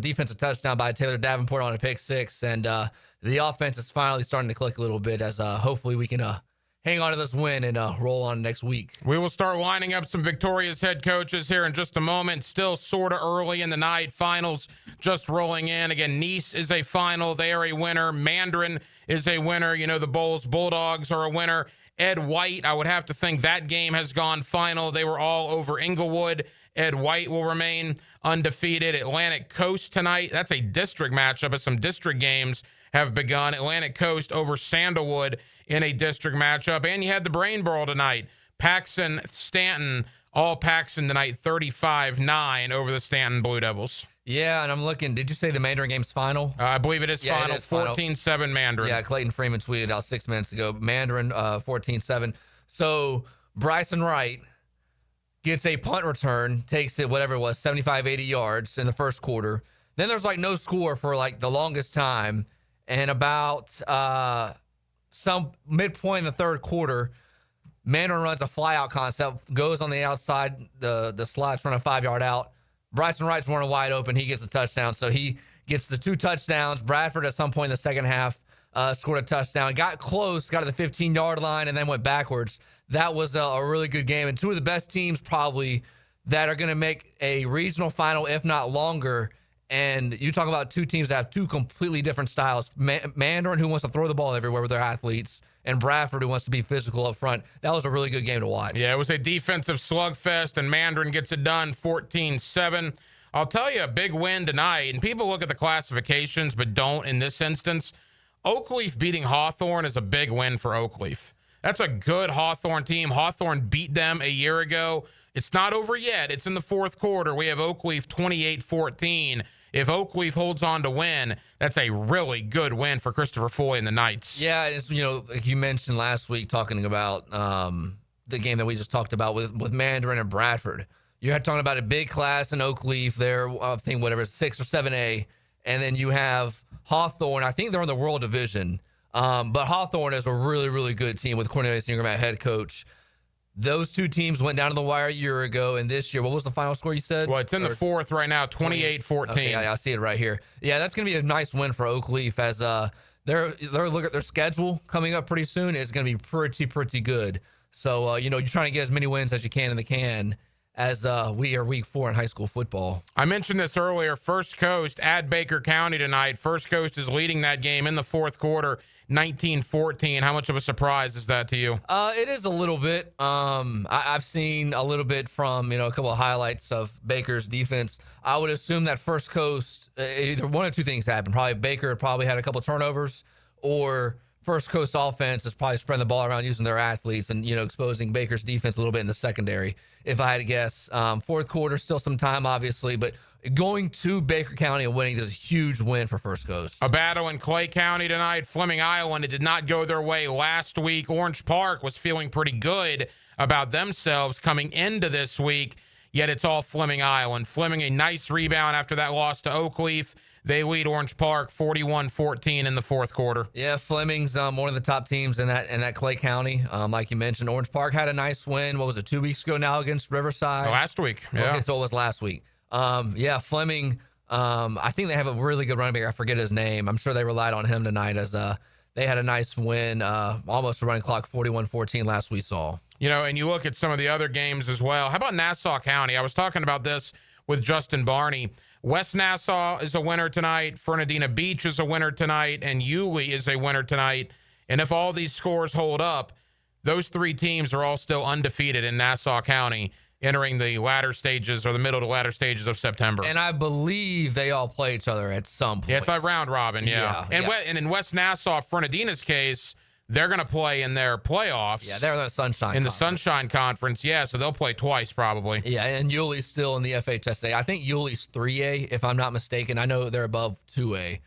defensive touchdown by Taylor Davenport on a pick six, and the offense is finally starting to click a little bit as hopefully we can hang on to this win and roll on next week. We will start lining up some victorious head coaches here in just a moment. Still sort of early in the night. Finals just rolling in. Again, Nice is a final. They are a winner. Mandarin is a winner. You know, the Bulldogs are a winner. Ed White, I would have to think that game has gone final. They were all over Inglewood. Ed White will remain undefeated. Atlantic Coast tonight. That's a district matchup as some district games have begun. Atlantic Coast over Sandalwood in a district matchup. And you had the Brain Brawl tonight. Paxson, Stanton, all Paxson tonight, 35-9 over the Stanton Blue Devils. Yeah, and I'm looking. Did you say the Mandarin game's final? I believe it is final. It is final. 14-7 Mandarin. Yeah, Clayton Freeman tweeted out 6 minutes ago. Mandarin 14-7. So Bryson Wright gets a punt return, takes it, whatever it was, 75, 80 yards in the first quarter. Then there's like no score for like the longest time. And about some midpoint in the third quarter, Mandarin runs a fly-out concept, goes on the outside, the slides run a 5-yard out. Bryson Wright's running wide open. He gets a touchdown. So he gets the 2 touchdowns. Bradford at some point in the second half scored a touchdown. Got close, got to the 15-yard line, and then went backwards. That was a really good game. And 2 of the best teams probably that are going to make a regional final, if not longer. And you talk about 2 teams that have 2 completely different styles. Mandarin, who wants to throw the ball everywhere with their athletes, and Bradford, who wants to be physical up front. That was a really good game to watch. Yeah, it was a defensive slugfest, and Mandarin gets it done 14-7. I'll tell you a big win tonight, and people look at the classifications but don't in this instance. Oakleaf beating Hawthorne is a big win for Oakleaf. That's a good Hawthorne team. Hawthorne beat them a year ago. It's not over yet. It's in the fourth quarter. We have Oakleaf 28-14. If Oakleaf holds on to win, that's a really good win for Christopher Foy and the Knights. Yeah, it's, you know, like you mentioned last week talking about the game that we just talked about with Mandarin and Bradford. You're talking about a big class in Oakleaf. They're, I think, whatever, 6 or 7A. And then you have Hawthorne. I think they're in the World Division. But Hawthorne is a really, really good team with Cornelius Ingram at head coach. Those 2 teams went down to the wire a year ago, and this year, what was the final score you said? Well, it's in the fourth right now, 28-14. Okay, I see it right here. Yeah, that's going to be a nice win for Oakleaf as they're look at their schedule coming up pretty soon is going to be pretty good. So, you know, you're trying to get as many wins as you can in the can as we are week 4 in high school football. I mentioned this earlier. First Coast at Baker County tonight. First Coast is leading that game in the fourth quarter, 19-14. How much of a surprise is that to you? It is a little bit. I've seen a little bit from, you know, a couple of highlights of Baker's defense. I would assume that First Coast, either one of 2 things happened. Probably Baker probably had a couple of turnovers, or First Coast offense is probably spreading the ball around using their athletes and, you know, exposing Baker's defense a little bit in the secondary, if I had to guess. Fourth quarter, still some time, obviously, but going to Baker County and winning is a huge win for First Coast. A battle in Clay County tonight. Fleming Island, it did not go their way last week. Orange Park was feeling pretty good about themselves coming into this week, yet it's all Fleming Island. Fleming, a nice rebound after that loss to Oakleaf. They lead Orange Park 41-14 in the fourth quarter. Yeah, Fleming's one of the top teams in that Clay County. Like you mentioned, Orange Park had a nice win. What was it, 2 weeks ago now against Riverside? Last week, yeah. Okay, so it was last week. Yeah, Fleming, I think they have a really good running back. I forget his name. I'm sure they relied on him tonight as they had a nice win, almost a running clock, 41-14 last we saw. You know, and you look at some of the other games as well. How about Nassau County? I was talking about this with Justin Barney. West Nassau is a winner tonight. Fernandina Beach is a winner tonight. And Yulee is a winner tonight. And if all these scores hold up, those 3 teams are all still undefeated in Nassau County entering the latter stages or the middle to latter stages of September. And I believe they all play each other at some point. Yeah, it's a round robin, yeah. And in West Nassau, Fernandina's case, they're going to play in their playoffs. Yeah, they're in the Sunshine Conference. The Sunshine Conference, yeah, so they'll play twice probably. Yeah, and Yulee's still in the FHSA. I think Yulee's 3A, if I'm not mistaken. I know they're above 2A.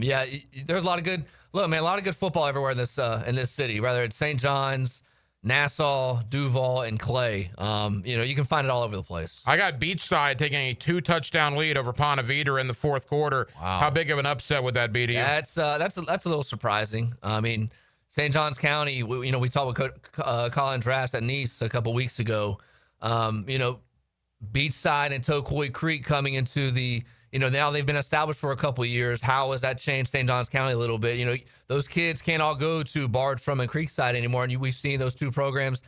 Yeah, there's a lot of good – look, man, a lot of good football everywhere in this city, whether it's St. John's, Nassau, Duval, and Clay. You know, you can find it all over the place. I got Beachside taking a 2-touchdown lead over Ponte Vedra in the fourth quarter. Wow. How big of an upset would that be to you? That's a little surprising. I mean – St. Johns County, we talked with Colin Drafts at Nice a couple weeks ago. You know, Beachside and Tocoi Creek coming into the now they've been established for a couple of years. How has that changed St. Johns County a little bit? Those kids can't all go to Bartram and Creekside anymore. And we've seen those two programs,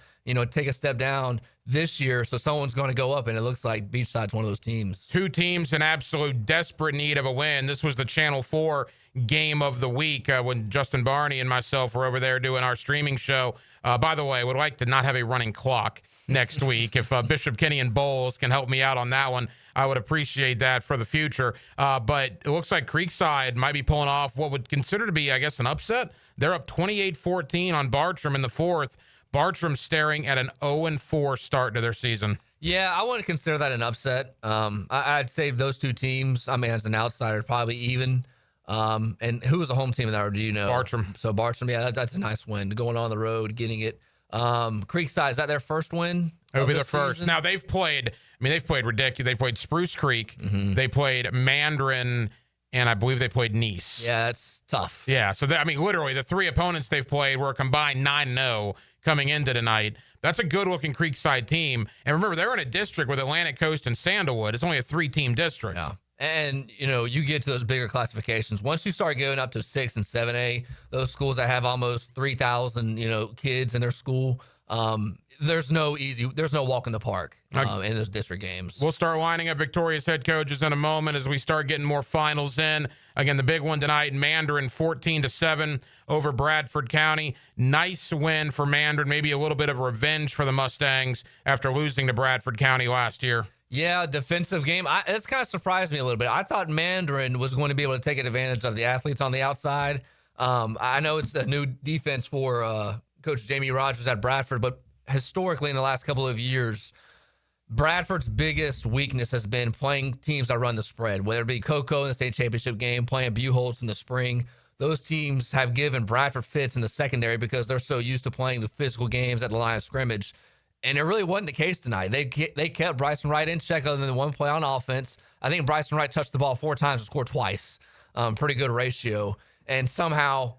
take a step down this year. So someone's going to go up, and it looks like Beachside's one of those teams. Two teams in absolute desperate need of a win. This was the Channel 4 game of the week when Justin Barney and myself were over there doing our streaming show. By the way, I would like to not have a running clock next week. If Bishop Kenny and Bowles can help me out on that one, I would appreciate that for the future. But it looks like Creekside might be pulling off what would consider to be, I guess, an upset. They're up 28-14 on Bartram in the fourth. Bartram staring at an 0-4 start to their season. Yeah, I wouldn't consider that an upset. I'd say those two teams, as an outsider, probably even. And who was the home team in that? Do you know? Bartram. So Bartram, yeah, that's a nice win. Going on the road, getting it. Creekside, is that their first win? It would be their first. Now they've played ridiculous. They played Spruce Creek. Mm-hmm. They played Mandarin, and I believe they played Nice. Yeah, it's tough. Yeah, so literally the three opponents they've played were a combined 9-0 coming into tonight. That's a good-looking Creekside team. And remember, they're in a district with Atlantic Coast and Sandalwood. It's only a 3-team district. Yeah. And, you get to those bigger classifications. Once you start going up to 6 and 7A, those schools that have almost 3,000, kids in their school, there's no walk in the park in those district games. We'll start lining up Victoria's head coaches in a moment as we start getting more finals in. Again, the big one tonight, Mandarin 14-7 over Bradford County. Nice win for Mandarin, maybe a little bit of revenge for the Mustangs after losing to Bradford County last year. Yeah, defensive game. It's kind of surprised me a little bit. I thought Mandarin was going to be able to take advantage of the athletes on the outside. I know it's a new defense for Coach Jamie Rogers at Bradford, but historically in the last couple of years, Bradford's biggest weakness has been playing teams that run the spread, whether it be Cocoa in the state championship game, playing Buchholz in the spring. Those teams have given Bradford fits in the secondary because they're so used to playing the physical games at the line of scrimmage. And it really wasn't the case tonight. They kept Bryson Wright in check other than one play on offense. I think Bryson Wright touched the ball 4 times and scored twice. Pretty good ratio. And somehow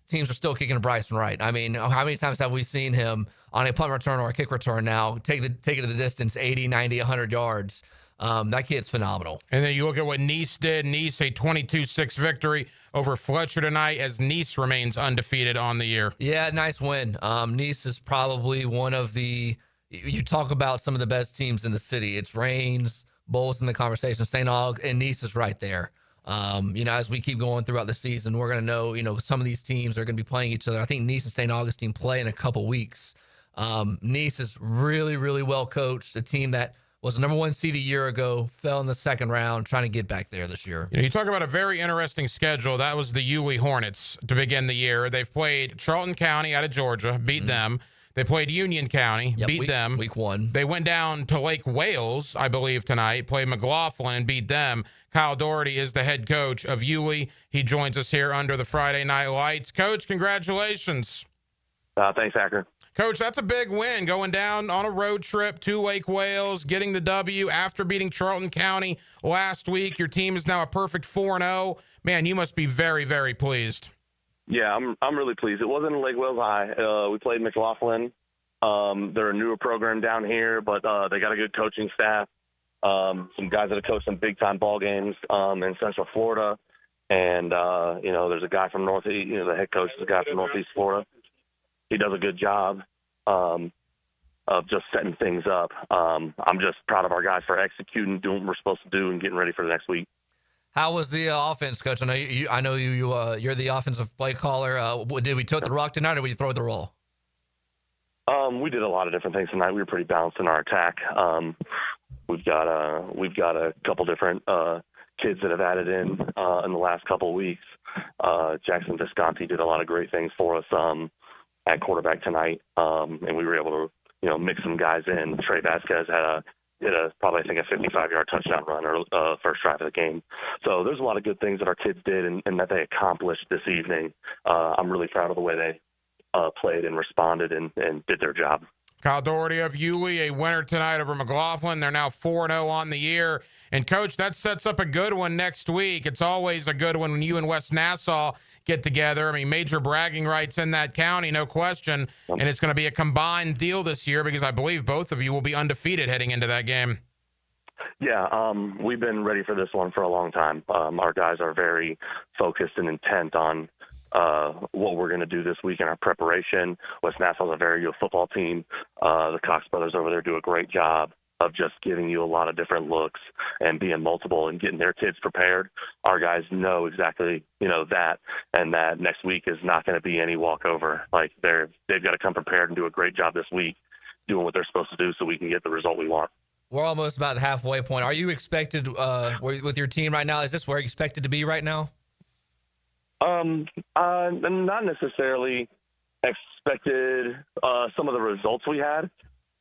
teams are still kicking to Bryson Wright. How many times have we seen him on a punt return or a kick return now take it to the distance, 80, 90, 100 yards? That kid's phenomenal. And then you look at what Nice did. Nice, a 22-6 victory over Fletcher tonight as Nice remains undefeated on the year. Yeah, nice win. Nice is probably one of the – you talk about some of the best teams in the city. It's Rains, Bowles in the conversation, St. Aug, and Nice is right there. As we keep going throughout the season, we're going to know, some of these teams are going to be playing each other. I think Nice and St. Augustine play in a couple weeks. Nice is really, really well coached. A team that was the number 1 seed a year ago, fell in the second round, trying to get back there this year. You talk about a very interesting schedule. That was the Yulee Hornets to begin the year. They've played Charlton County out of Georgia, beat them. They played Union County, beat them. Week 1. They went down to Lake Wales, I believe, tonight, played McLaughlin, beat them. Kyle Doherty is the head coach of Yulee. He joins us here under the Friday Night Lights. Coach, congratulations. Thanks, Hacker. Coach, that's a big win, going down on a road trip to Lake Wales, getting the W after beating Charlton County last week. Your team is now a perfect 4-0. Man, you must be very, very pleased. Yeah, I'm really pleased. It wasn't in Lake Wales High. We played McLaughlin. They're a newer program down here, but they got a good coaching staff. Some guys that have coached some big-time ball games in Central Florida. And, there's a guy from Northeast, the head coach is a guy from Northeast Florida. He does a good job of just setting things up. I'm just proud of our guys for executing, doing what we're supposed to do, and getting ready for the next week. How was the offense, Coach? I know you're the offensive play caller. Did we tote the rock tonight, or did we throw the roll? We did a lot of different things tonight. We were pretty balanced in our attack. We've got a couple different kids that have added in the last couple of weeks. Jackson Visconti did a lot of great things for us at quarterback tonight, and we were able to mix some guys in. Trey Vasquez did probably, I think, a 55-yard touchdown run or first drive of the game. So there's a lot of good things that our kids did and that they accomplished this evening. I'm really proud of the way they played and responded and did their job. Kyle Doherty of Yulee, a winner tonight over McLaughlin. They're now 4-0 on the year. And, Coach, that sets up a good one next week. It's always a good one when you and West Nassau get together. Major bragging rights in that county, no question. And it's going to be a combined deal this year because I believe both of you will be undefeated heading into that game. Yeah, we've been ready for this one for a long time. Our guys are very focused and intent on what we're going to do this week in our preparation. West Nassau's a very good football team. The Cox brothers over there do a great job of just giving you a lot of different looks and being multiple and getting their kids prepared. Our guys know exactly, that, and that next week is not going to be any walkover. Like they've got to come prepared and do a great job this week doing what they're supposed to do so we can get the result we want. We're almost about the halfway point. Are you expected with your team right now? Is this where you expected to be right now? Not necessarily expected some of the results we had.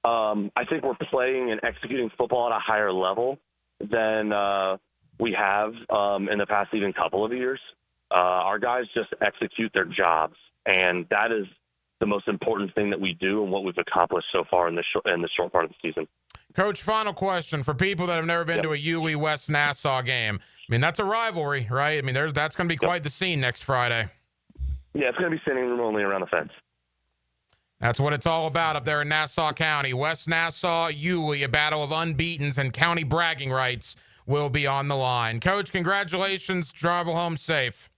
I think we're playing and executing football at a higher level than we have in the past even couple of years. Our guys just execute their jobs, and that is the most important thing that we do and what we've accomplished so far in the short part of the season. Coach, final question for people that have never been to a Yulee West Nassau game. I mean, that's a rivalry, right? I mean, that's going to be quite the scene next Friday. Yeah, it's going to be standing room only around the fence. That's what it's all about up there in Nassau County. West Nassau, Yulee, a battle of unbeatens and county bragging rights will be on the line. Coach, congratulations. Travel home safe.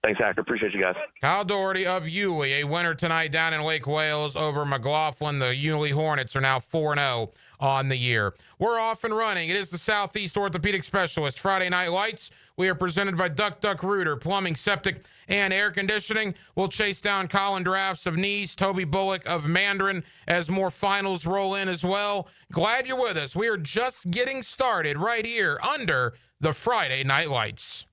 Thanks, Hacker. Appreciate you guys. Kyle Doherty of Yulee, a winner tonight down in Lake Wales over McLaughlin. The Yulee Hornets are now 4-0 on the year. We're off and running. It is the Southeast Orthopedic Specialist Friday Night Lights. We are presented by Duck Duck Rooter, Plumbing, Septic, and Air Conditioning. We'll chase down Colin Drafts of Nice, Toby Bullock of Mandarin as more finals roll in as well. Glad you're with us. We are just getting started right here under the Friday Night Lights.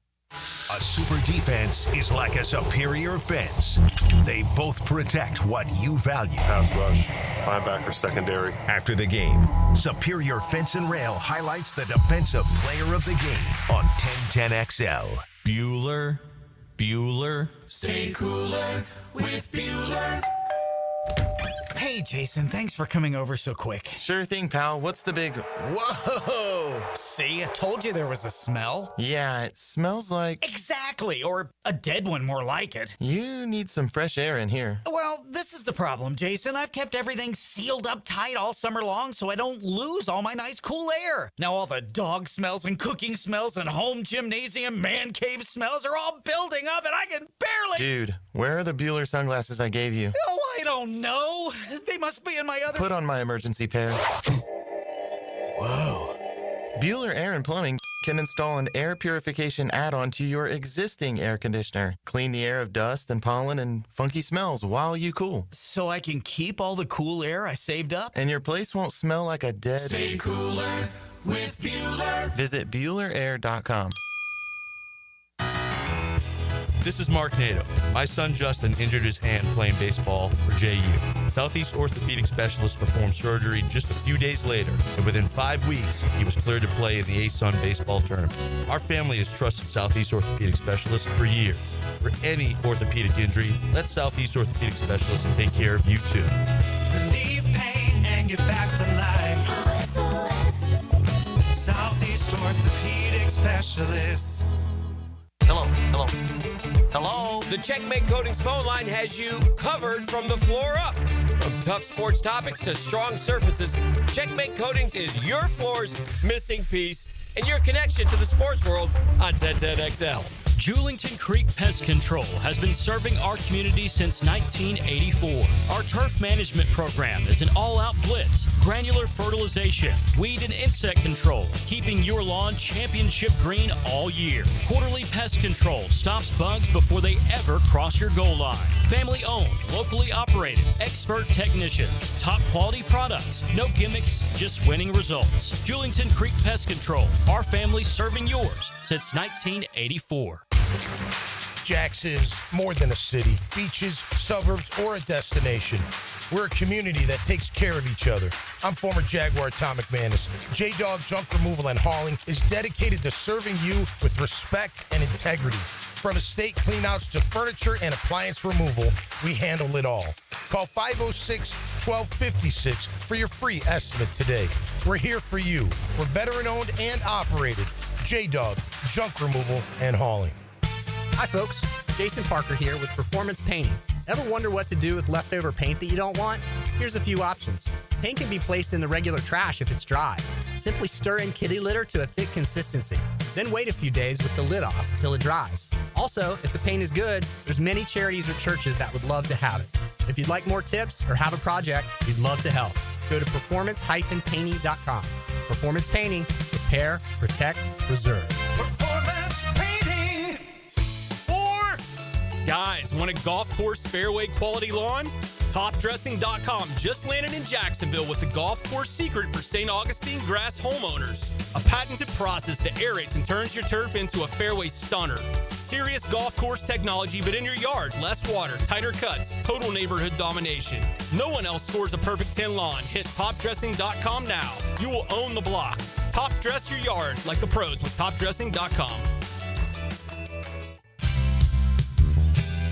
A super defense is like a superior fence. They both protect what you value. Pass rush, linebacker secondary. After the game, Superior Fence and Rail highlights the defensive player of the game on 1010XL. Bueller, stay cooler with Bueller. Hey, Jason, thanks for coming over so quick. Sure thing, pal. What's the big... Whoa! See, I told you there was a smell. Yeah, it smells like... Exactly, or a dead one more like it. You need some fresh air in here. Well, this is the problem, Jason. I've kept everything sealed up tight all summer long so I don't lose all my nice cool air. Now all the dog smells and cooking smells and home gymnasium man cave smells are all building up and I can barely... Dude, where are the Bueller sunglasses I gave you? Oh, I don't know. They must be in my other... Put on my emergency pair. Whoa. Bueller Air and Plumbing can install an air purification add-on to your existing air conditioner. Clean the air of dust and pollen and funky smells while you cool. So I can keep all the cool air I saved up? And your place won't smell like a dead... Stay cooler with Bueller. Visit BuellerAir.com. This is Mark Nato. My son Justin injured his hand playing baseball for JU. Southeast Orthopedic Specialist performed surgery just a few days later, and within 5 weeks, he was cleared to play in the ASUN baseball tournament. Our family has trusted Southeast Orthopedic Specialist for years. For any orthopedic injury, let Southeast Orthopedic Specialist take care of you too. Relieve pain and get back to life. Southeast Orthopedic Specialists. Hello. The Checkmate Coatings phone line has you covered from the floor up. From tough sports topics to strong surfaces, Checkmate Coatings is your floor's missing piece and your connection to the sports world on 1010XL. Julington Creek Pest Control has been serving our community since 1984. Our turf management program is an all-out blitz, granular fertilization, weed and insect control, keeping your lawn championship green all year. Quarterly pest control stops bugs before they ever cross your goal line. Family owned, locally operated, expert technicians, top quality products, no gimmicks, just winning results. Julington Creek Pest Control, our family serving yours since 1984. Jackson's more than a city, beaches, suburbs, or a destination. We're a community that takes care of each other. I'm former Jaguar Tom McManus. J-Dog Junk Removal and Hauling is dedicated to serving you with respect and integrity. From estate cleanouts to furniture and appliance removal, we handle it all. Call 506-1256 for your free estimate today. We're here for you. We're veteran-owned and operated. J-Dog Junk Removal and Hauling. Hi folks, Jason Parker here with Performance Painting. Ever wonder what to do with leftover paint that you don't want? Here's a few options. Paint can be placed in the regular trash if it's dry. Simply stir in kitty litter to a thick consistency. Then wait a few days with the lid off till it dries. Also, if the paint is good, there's many charities or churches that would love to have it. If you'd like more tips or have a project, we'd love to help. Go to performance-painting.com. Performance Painting. Repair, protect, preserve. Performance painting. Guys, want a golf course fairway quality lawn? TopDressing.com just landed in Jacksonville with the golf course secret for St. Augustine grass homeowners. A patented process that aerates and turns your turf into a fairway stunner. Serious golf course technology, but in your yard. Less water, tighter cuts, total neighborhood domination. No one else scores a perfect 10 lawn. Hit TopDressing.com now. You will own the block. Top dress your yard like the pros with TopDressing.com.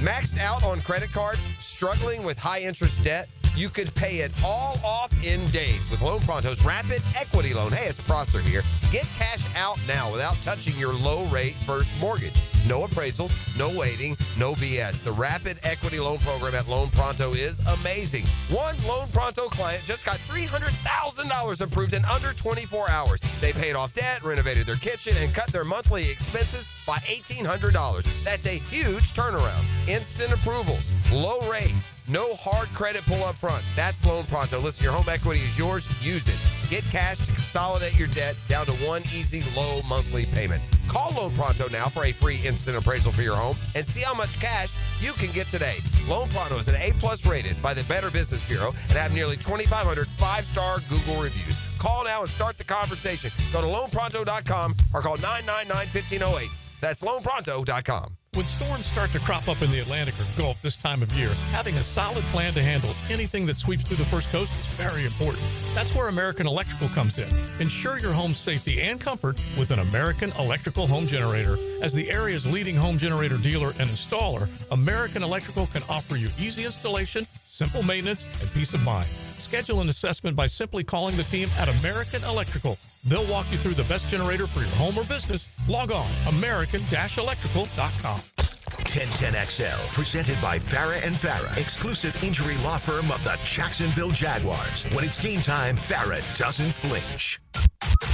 Maxed out on credit cards, struggling with high interest debt? You could pay it all off in days with Loan Pronto's Rapid Equity Loan. Hey, it's Prosser here. Get cash out now without touching your low-rate first mortgage. No appraisals, no waiting, no BS. The Rapid Equity Loan Program at Loan Pronto is amazing. One Loan Pronto client just got $300,000 approved in under 24 hours. They paid off debt, renovated their kitchen, and cut their monthly expenses by $1,800. That's a huge turnaround. Instant approvals, low rates, no hard credit pull up front. That's Loan Pronto. Listen, your home equity is yours. Use it. Get cash to consolidate your debt down to one easy, low monthly payment. Call Loan Pronto now for a free instant appraisal for your home and see how much cash you can get today. Loan Pronto is an A+ rated by the Better Business Bureau and have nearly 2,500 5-star Google reviews. Call now and start the conversation. Go to loanpronto.com or call 999-1508. That's loanpronto.com. When storms start to crop up in the Atlantic or Gulf this time of year, having a solid plan to handle anything that sweeps through the First Coast is very important. That's where American Electrical comes in. Ensure your home's safety and comfort with an American Electrical home generator. As the area's leading home generator dealer and installer, American Electrical can offer you easy installation, simple maintenance, and peace of mind. Schedule an assessment by simply calling the team at American Electrical. They'll walk you through the best generator for your home or business. Log on, american-electrical.com. 1010XL, presented by Farah and Farah, exclusive injury law firm of the Jacksonville Jaguars. When it's game time, Farah doesn't flinch.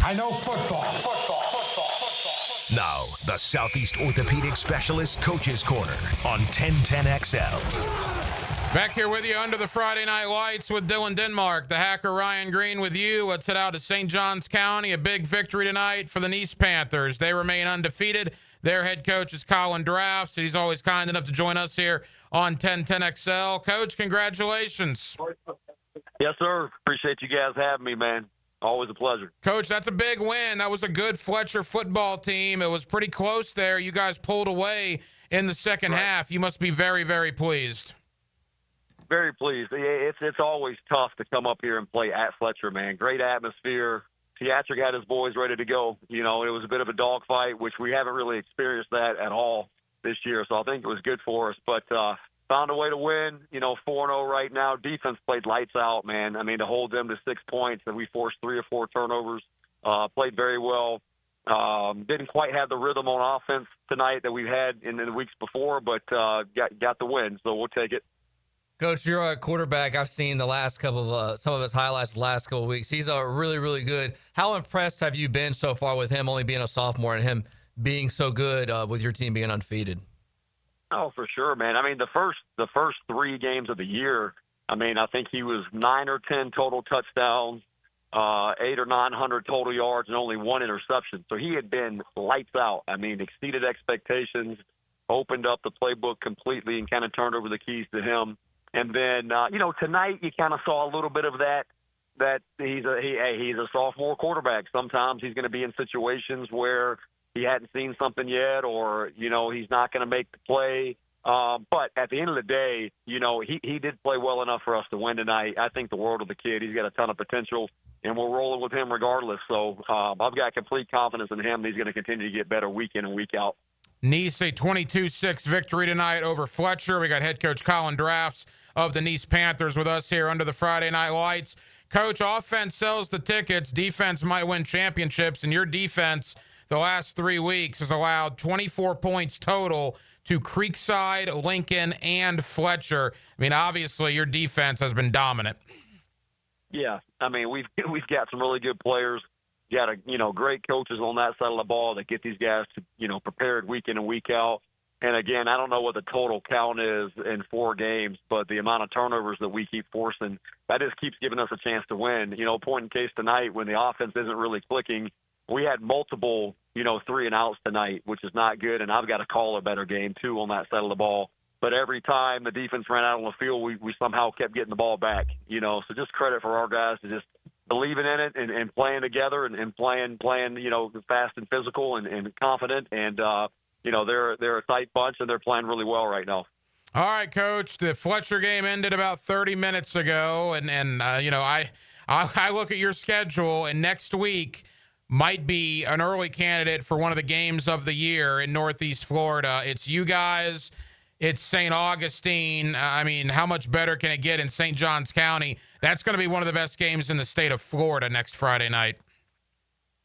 I know football. Now, the Southeast Orthopedic Specialist Coaches Corner on 1010XL. Back here with you under the Friday Night Lights with Dylan Denmark, the hacker Ryan Green with you. Let's head out to St. Johns County. A big victory tonight for the Nice Panthers. They remain undefeated. Their head coach is Colin Drafts. He's always kind enough to join us here on 1010XL. Coach, congratulations. Yes, sir. Appreciate you guys having me, man. Always a pleasure. Coach, that's a big win. That was a good Fletcher football team. It was pretty close there. You guys pulled away in the second half. You must be very, very pleased. Very pleased. It's always tough to come up here and play at Fletcher, man. Great atmosphere. Theatric had his boys ready to go. You know, it was a bit of a dogfight, which we haven't really experienced that at all this year. So I think it was good for us. But found a way to win. You know, 4-0 right now. Defense played lights out, man. I mean, to hold them to 6 points, and we forced 3 or 4 turnovers. Played very well. Didn't quite have the rhythm on offense tonight that we've had in the weeks before, but got the win. So we'll take it. Coach, you're a quarterback. I've seen the last couple of some of his highlights the last couple of weeks. He's really, really good. How impressed have you been so far with him only being a sophomore and him being so good with your team being undefeated? Oh, for sure, man. I mean, the first 3 games of the year, I mean, I think he was 9 or 10 total touchdowns, 800 or 900 total yards, and only 1 interception. So he had been lights out. I mean, exceeded expectations, opened up the playbook completely, and kind of turned over the keys to him. And then, you know, tonight you kind of saw a little bit of that he's a sophomore quarterback. Sometimes he's going to be in situations where he hadn't seen something yet, or, you know, he's not going to make the play. But at the end of the day, you know, he did play well enough for us to win tonight. I think the world of the kid. He's got a ton of potential, and we're rolling with him regardless. So I've got complete confidence in him. He's going to continue to get better week in and week out. Nice, a 22-6 victory tonight over Fletcher. We got head coach Colin Drafts of the Nice Panthers with us here under the Friday Night Lights. Coach, offense sells the tickets. Defense might win championships, and your defense the last 3 weeks has allowed 24 points total to Creekside, Lincoln, and Fletcher. I mean, obviously, your defense has been dominant. Yeah, I mean, we've got some really good players. You got great coaches on that side of the ball that get these guys to, prepared week in and week out. And again, I don't know what the total count is in 4 games, but the amount of turnovers that we keep forcing, that just keeps giving us a chance to win. Point in case tonight when the offense isn't really clicking, we had multiple, 3-and-outs tonight, which is not good. And I've got to call a better game too on that side of the ball. But every time the defense ran out on the field, we somehow kept getting the ball back, So just credit for our guys to just believing in it and playing together and playing, fast and physical and confident. And, they're a tight bunch and they're playing really well right now. All right, Coach, the Fletcher game ended about 30 minutes ago. And I look at your schedule, and next week might be an early candidate for one of the games of the year in Northeast Florida. It's you guys. It's St. Augustine. How much better can it get in St. Johns County? That's going to be one of the best games in the state of Florida next Friday night.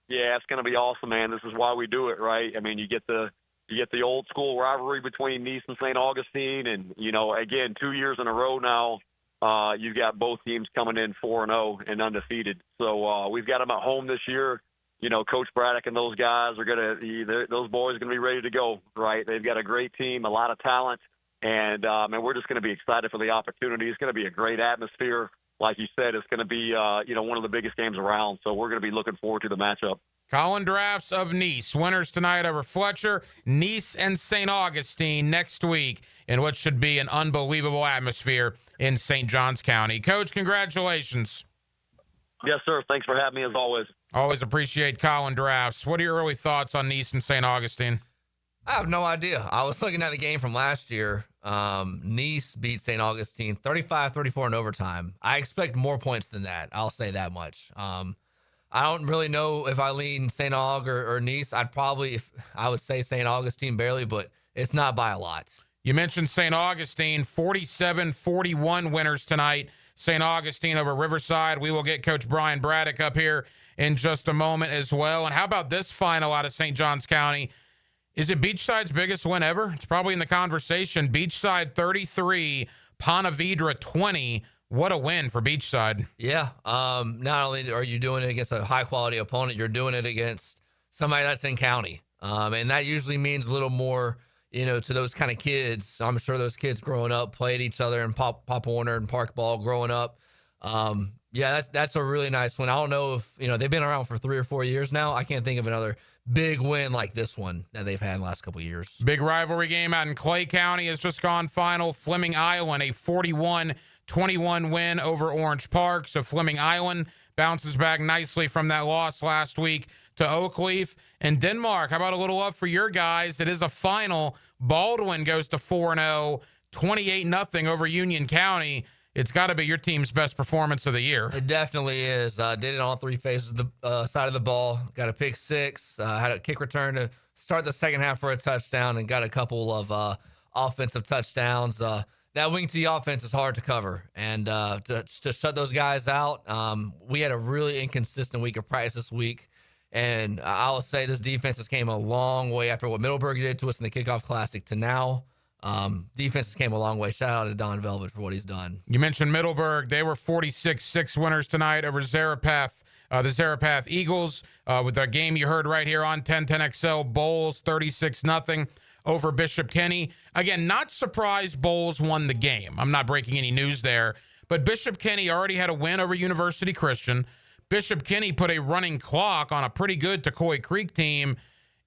Yeah, it's going to be awesome, man. This is why we do it, right? You get the old school rivalry between Nice and St. Augustine, and again, 2 years in a row now, you've got both teams coming in 4-0 and undefeated. So we've got them at home this year. Coach Braddock and those guys those boys are going to be ready to go, right? They've got a great team, a lot of talent, and we're just going to be excited for the opportunity. It's going to be a great atmosphere. Like you said, it's going to be, one of the biggest games around, so we're going to be looking forward to the matchup. Colin Drafts of Nice, winners tonight over Fletcher, Nice and St. Augustine next week in what should be an unbelievable atmosphere in St. Johns County. Coach, congratulations. Yes, sir. Thanks for having me as always. Always appreciate Colin Drafts. What are your early thoughts on Nice and St. Augustine? I have no idea. I was looking at the game from last year. Nice beat St. Augustine 35-34 in overtime. I expect more points than that. I'll say that much. I don't really know if I lean St. Aug or Nice. I would say St. Augustine barely, but it's not by a lot. You mentioned St. Augustine, 47-41 winners tonight. St. Augustine over Riverside. We will get Coach Brian Braddock up here in just a moment as well. And how about this final out of St. Johns County? Is it Beachside's biggest win ever? It's probably in the conversation. Beachside 33, Ponte Vedra 20. What a win for Beachside. Yeah. Not only are you doing it against a high-quality opponent, you're doing it against somebody that's in county. And that usually means a little more, to those kind of kids. I'm sure those kids growing up played each other in Pop Warner and Park Ball growing up. Yeah, that's a really nice one. I don't know if, they've been around for 3 or 4 years now. I can't think of another big win like this one that they've had in the last couple of years. Big rivalry game out in Clay County has just gone final. Fleming Island, a 41-21 win over Orange Park. So Fleming Island bounces back nicely from that loss last week to Oakleaf. And Denmark, how about a little up for your guys? It is a final. Baldwin goes to 4-0, 28-0 over Union County. It's got to be your team's best performance of the year. It definitely is. Did it on 3 phases of the side of the ball. Got a pick 6. Had a kick return to start the second half for a touchdown, and got a couple of offensive touchdowns. That wing T offense is hard to cover, and to shut those guys out. We had a really inconsistent week of practice this week, and I'll say this defense has came a long way after what Middleburg did to us in the kickoff classic to now. Defenses came a long way. Shout out to Don Velvet for what he's done. You mentioned Middleburg. They were 46-6 winners tonight over Zarephath, the Zarephath Eagles, with a game you heard right here on 1010XL. Bowles 36-0 over Bishop Kenny. Again, not surprised Bowles won the game. I'm not breaking any news there, but Bishop Kenny already had a win over University Christian. Bishop Kenny put a running clock on a pretty good Tocoi Creek team,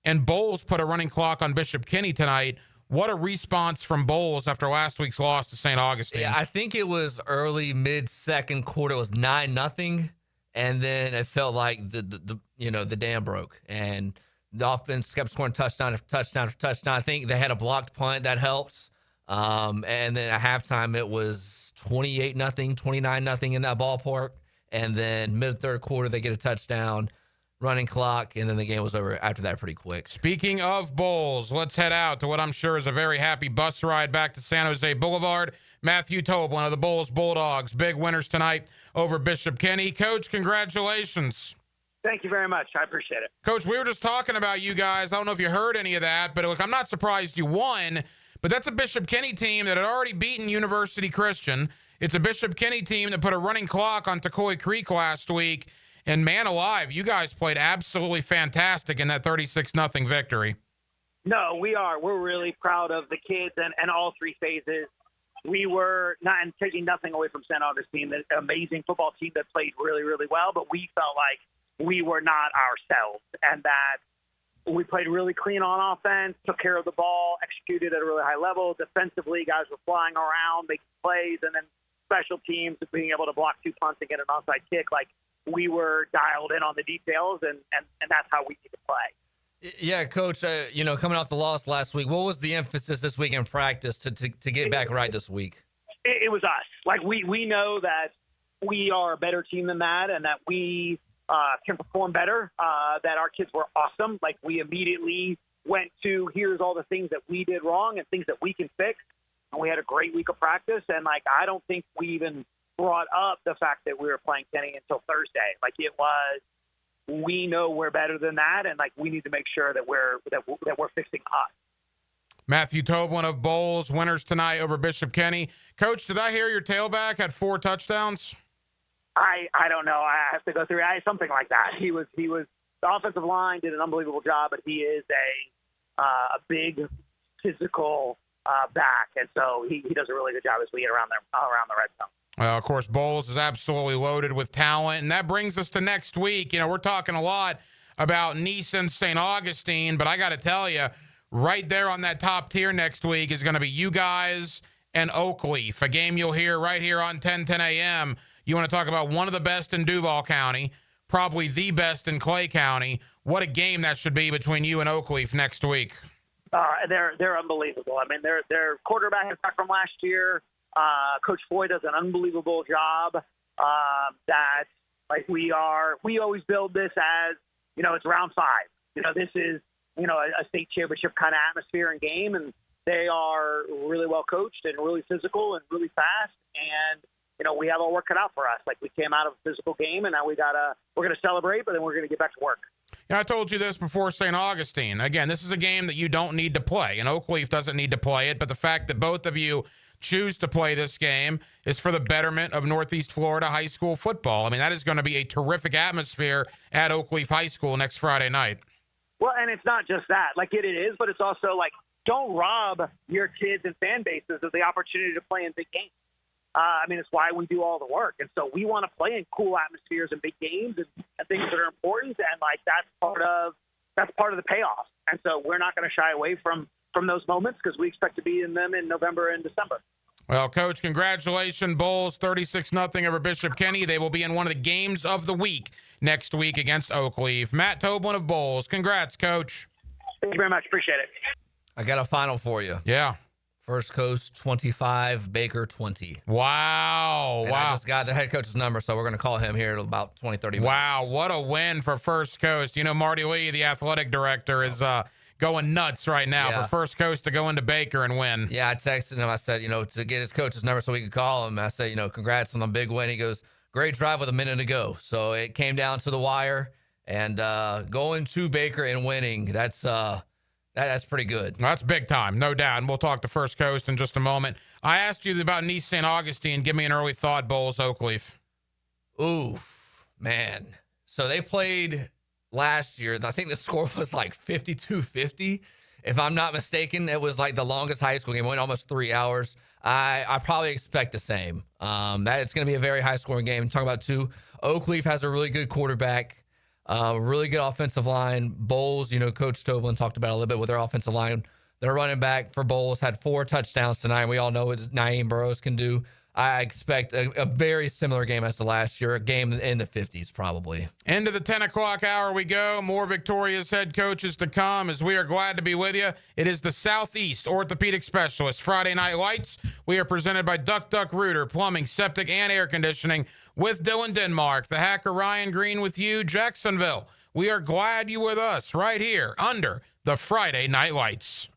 and Bowles put a running clock on Bishop Kenny tonight. What a response from Bowles after last week's loss to St. Augustine. Yeah, I think it was early, mid-second quarter. It was 9-0, and then it felt like the dam broke, and the offense kept scoring touchdown after touchdown after touchdown. I think they had a blocked punt that helps, and then at halftime it was 28-0, 29-0 in that ballpark, and then mid-third quarter they get a touchdown. Running clock, and then the game was over after that pretty quick. Speaking of Bowles, let's head out to what I'm sure is a very happy bus ride back to San Jose Boulevard. Matthew Toblin of the Bowles Bulldogs, big winners tonight over Bishop Kenny. Coach, congratulations. Thank you very much. I appreciate it. Coach, we were just talking about you guys. I don't know if you heard any of that, but look, I'm not surprised you won, but that's a Bishop Kenny team that had already beaten University Christian. It's a Bishop Kenny team that put a running clock on Tocoi Creek last week. And man alive, you guys played absolutely fantastic in that 36-0 victory. No, we are. We're really proud of the kids and all three phases. We were not and taking nothing away from St. Augustine, the amazing football team that played really, really well, but we felt like we were not ourselves, and that we played really clean on offense, took care of the ball, executed at a really high level. Defensively, guys were flying around, making plays, and then special teams being able to block 2 punts and get an onside kick. Like, we were dialed in on the details, and that's how we need to play. Yeah, Coach, coming off the loss last week, what was the emphasis this week in practice to get back right this week? It was us. Like, we know that we are a better team than that, and that we can perform better, that our kids were awesome. Like, we immediately went to, here's all the things that we did wrong and things that we can fix. And we had a great week of practice. And, like, I don't think we even brought up the fact that we were playing Kenny until Thursday. Like, it was, we know we're better than that. And, like, we need to make sure that we're fixing us. Matthew Toblin of Bowles, winners tonight over Bishop Kenny. Coach, did I hear your tailback had 4 touchdowns? I don't know. I have to go through something like that. He was the offensive line did an unbelievable job, but he is a big physical back, and so he does a really good job as we get around the red zone. Of course, Bowles is absolutely loaded with talent, and that brings us to next week. You know, we're talking a lot about Nice and St. Augustine, but I got to tell you, right there on that top tier next week is going to be you guys and Oakleaf, a game you'll hear right here on 10:10 a.m. You want to talk about one of the best in Duval County, probably the best in Clay County. What a game that should be between you and Oakleaf next week. They're unbelievable. I mean, their quarterback is back from last year. Coach Floyd does an unbelievable job. That, like, we always build this as, it's round 5. This is, a state championship kind of atmosphere and game, and they are really well coached and really physical and really fast. And, we have our work cut out for us. Like, we came out of a physical game, and now we're going to celebrate, but then we're going to get back to work. I told you this before St. Augustine. Again, this is a game that you don't need to play, and Oakleaf doesn't need to play it, but the fact that both of you choose to play this game is for the betterment of Northeast Florida high school football. I mean, that is going to be a terrific atmosphere at Oakleaf High School next Friday night. Well, and it's not just that. Like, it is, but it's also, like, don't rob your kids and fan bases of the opportunity to play in big games. It's why we do all the work. And so we want to play in cool atmospheres and big games and things that are important. And, like, that's part of the payoff. And so we're not going to shy away from those moments because we expect to be in them in November and December. Well, Coach, congratulations, Bowles, 36-0 over Bishop Kenny. They will be in one of the games of the week next week against Oakleaf. Matt Toblin of Bowles. Congrats, Coach. Thank you very much. Appreciate it. I got a final for you. Yeah. First Coast 25, Baker 20. Wow. And I just got the head coach's number, so we're going to call him here in about 20, 30 minutes. Wow, what a win for First Coast. Marty Lee, the athletic director, is going nuts right now for First Coast to go into Baker and win. Yeah, I texted him. I said, to get his coach's number so we could call him. I said, congrats on the big win. He goes, great drive with a minute to go. So it came down to the wire, and going to Baker and winning, that's pretty good. That's big time, no doubt. And we'll talk to First Coast in just a moment. I asked you about Nice St. Augustine. Give me an early thought, Bowles, Oakleaf. Ooh, man. So they played last year. I think the score was like 52-50. If I'm not mistaken, it was like the longest high school game. It went almost 3 hours. I probably expect the same. That it's going to be a very high-scoring game. Talking about two, Oakleaf has a really good quarterback. Really good offensive line. Bowles, Coach Toblin talked about a little bit with their offensive line. Their running back for Bowles had 4 touchdowns tonight. We all know what Naeem Burrows can do. I expect a very similar game as the last year, a game in the 50s probably. Into the 10 o'clock hour we go. More victorious head coaches to come as we are glad to be with you. It is the Southeast Orthopedic Specialist Friday Night Lights. We are presented by Duck Duck Rooter, Plumbing, Septic, and Air Conditioning with Dylan Denmark. The hacker Ryan Green with you, Jacksonville. We are glad you with us right here under the Friday Night Lights.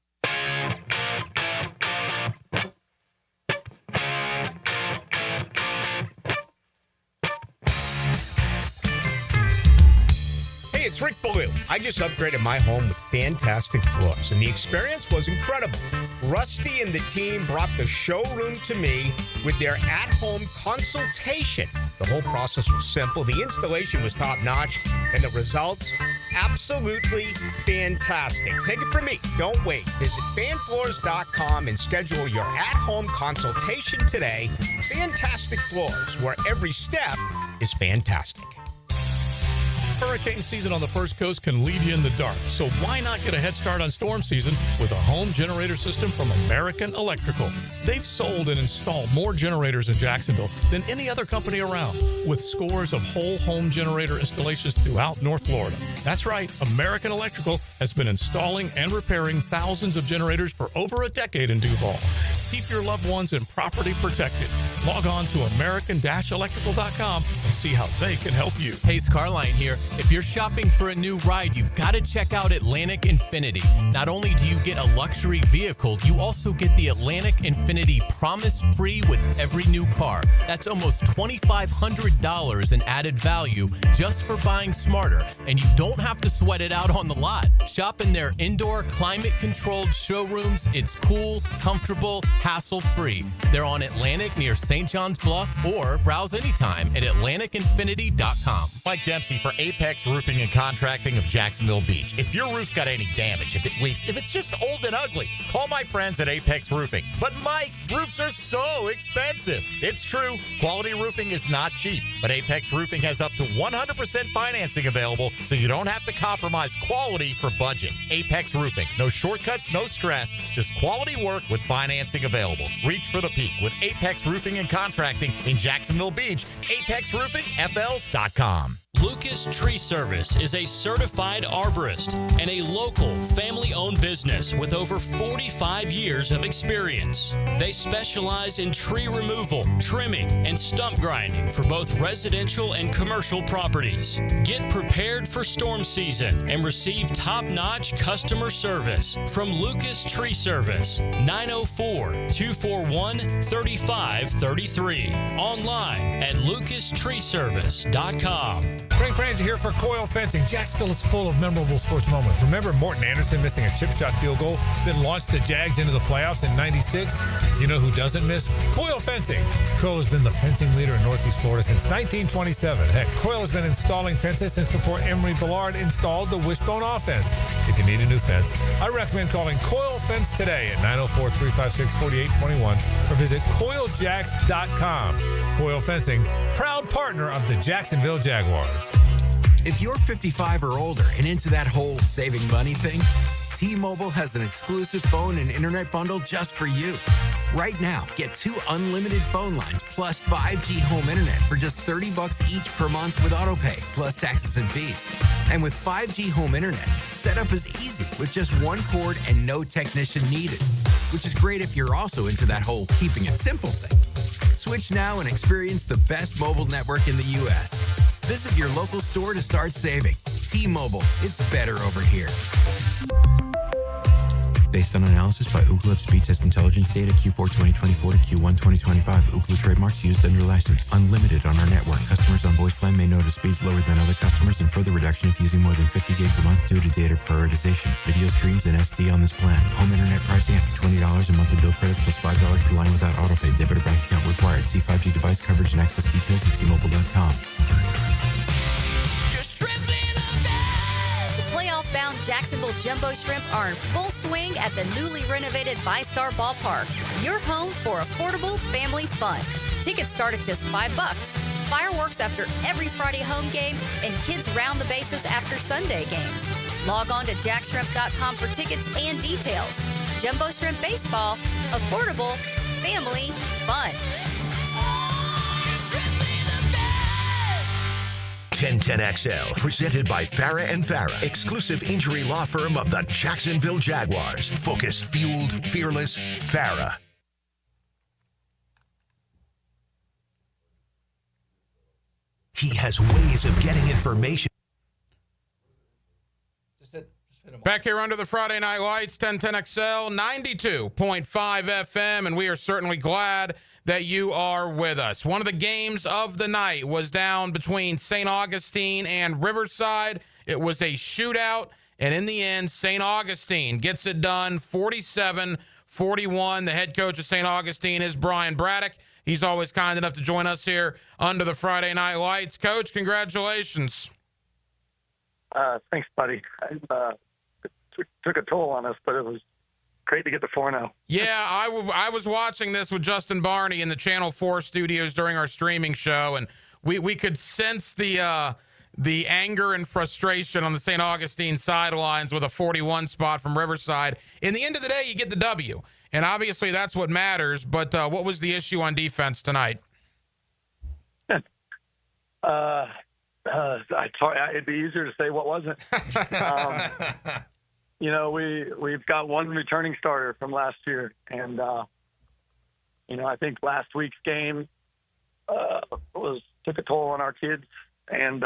Hey, it's Rick Ballou. I just upgraded my home with fantastic floors, and the experience was incredible. Rusty and the team brought the showroom to me with their at-home consultation. The whole process was simple, the installation was top-notch, and the results, absolutely fantastic. Take it from me. Don't wait. Visit fanfloors.com and schedule your at-home consultation today. Fantastic Floors, where every step is fantastic. Hurricane season on the First Coast can leave you in the dark, so why not get a head start on storm season with a home generator system from American Electrical? They've sold and installed more generators in Jacksonville than any other company around, with scores of whole home generator installations throughout North Florida. That's right, American Electrical has been installing and repairing thousands of generators for over a decade in Duval. Keep your loved ones and property protected. Log on to American-Electrical.com and see how they can help you. Hey, Carline here. If you're shopping for a new ride, you've got to check out Atlantic Infinity. Not only do you get a luxury vehicle, you also get the Atlantic Infinity Promise Free with every new car. That's almost $2,500 in added value just for buying smarter, and you don't have to sweat it out on the lot. Shop in their indoor, climate-controlled showrooms. It's cool, comfortable, hassle-free. They're on Atlantic near St. John's Bluff, or browse anytime at AtlanticInfinity.com. Mike Dempsey for Apex Roofing and Contracting of Jacksonville Beach. If your roof's got any damage, if it leaks, if it's just old and ugly, call my friends at Apex Roofing. But Mike, roofs are so expensive. It's true, quality roofing is not cheap, but Apex Roofing has up to 100% financing available, so you don't have to compromise quality for budget. Apex Roofing, no shortcuts, no stress, just quality work with financing available. Reach for the peak with Apex Roofing and Contracting in Jacksonville Beach. ApexRoofingFL.com. Lucas Tree Service is a certified arborist and a local family-owned business with over 45 years of experience. They specialize in tree removal, trimming, and stump grinding for both residential and commercial properties. Get prepared for storm season and receive top-notch customer service from Lucas Tree Service, 904-241-3533. Online at lucastreeservice.com. Frank Franzi here for Coil Fencing. Jacksonville is full of memorable sports moments. Remember Morton Anderson missing a chip shot field goal that launched the Jags into the playoffs in '96? You know who doesn't miss? Coil Fencing. Coil has been the fencing leader in Northeast Florida since 1927. Heck, Coil has been installing fences since before Emery Ballard installed the Wishbone offense. If you need a new fence, I recommend calling Coil Fence today at 904-356-4821 or visit CoilJacks.com. Coil Fencing, proud partner of the Jacksonville Jaguars. If you're 55 or older and into that whole saving money thing, T-Mobile has an exclusive phone and internet bundle just for you. Right now, get 2 unlimited phone lines plus 5G home internet for just $30 each per month with autopay, plus taxes and fees. And with 5G home internet, setup is easy with just one cord and no technician needed, which is great if you're also into that whole keeping it simple thing. Switch now and experience the best mobile network in the U.S. Visit your local store to start saving. T-Mobile, it's better over here. Based on analysis by Ookla of speed test intelligence data Q4 2024 to Q1 2025, Ookla trademarks used under license. Unlimited on our network. Customers on voice plan may notice speeds lower than other customers and further reduction if using more than 50 gigs a month due to data prioritization. Video streams and SD on this plan. Home internet pricing after $20 a monthly bill credit plus $5 per line without autopay. Debit or bank account required. See 5G device coverage and access details at T-Mobile.com. Playoff-bound Jacksonville Jumbo Shrimp are in full swing at the newly renovated VyStar Ballpark. Your home for affordable family fun. Tickets start at just $5. Fireworks after every Friday home game, and kids round the bases after Sunday games. Log on to jackshrimp.com for tickets and details. Jumbo Shrimp Baseball, affordable family fun. 1010XL, presented by Farah and Farah, exclusive injury law firm of the Jacksonville Jaguars. Focused, fueled, fearless, Farah. He has ways of getting information. Back here under the Friday Night Lights, 1010XL, 92.5 FM, and we are certainly glad that you are with us. One of the games of the night was down between St. Augustine and Riverside. It was a shootout, and in the end, St. Augustine gets it done 47-41. The head coach of St. Augustine is Brian Braddock. He's always kind enough to join us here under the Friday Night Lights. Coach, congratulations. Thanks, buddy. It took a toll on us, but it was great to get the 4-0. Yeah, I was watching this with Justin Barney in the Channel 4 studios during our streaming show, and we could sense the anger and frustration on the St. Augustine sidelines with a 41 spot from Riverside. In the end of the day, you get the W, and obviously that's what matters, but what was the issue on defense tonight? It'd be easier to say what wasn't. We've got one returning starter from last year, and I think last week's game took a toll on our kids, and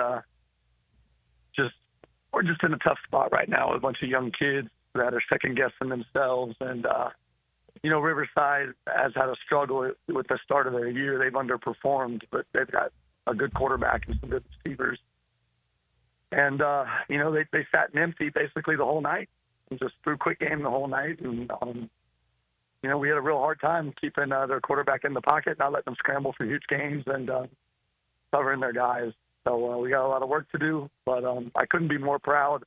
we're just in a tough spot right now with a bunch of young kids that are second guessing themselves, and Riverside has had a struggle with the start of their year. They've underperformed, but they've got a good quarterback and some good receivers, and they sat and empty basically the whole night. Just threw quick game the whole night, and we had a real hard time keeping their quarterback in the pocket, not letting them scramble for huge gains, and covering their guys. So we got a lot of work to do, but I couldn't be more proud.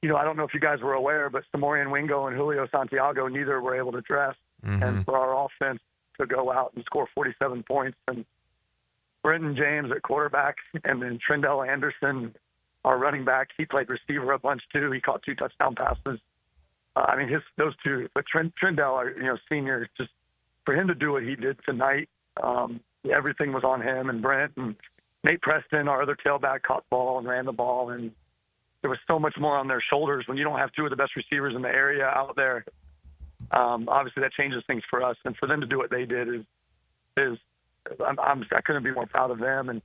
I don't know if you guys were aware, but Samorian Wingo and Julio Santiago, neither were able to dress, and for our offense to go out and score 47 points, and Brenton James at quarterback, and then Trendell Anderson, our running back, he played receiver a bunch too. He caught 2 touchdown passes. Those two, but Trendell, senior, just for him to do what he did tonight, everything was on him. And Brent and Nate Preston, our other tailback, caught the ball and ran the ball. And there was so much more on their shoulders when you don't have 2 of the best receivers in the area out there. Obviously, that changes things for us. And for them to do what they did I couldn't be more proud of them. And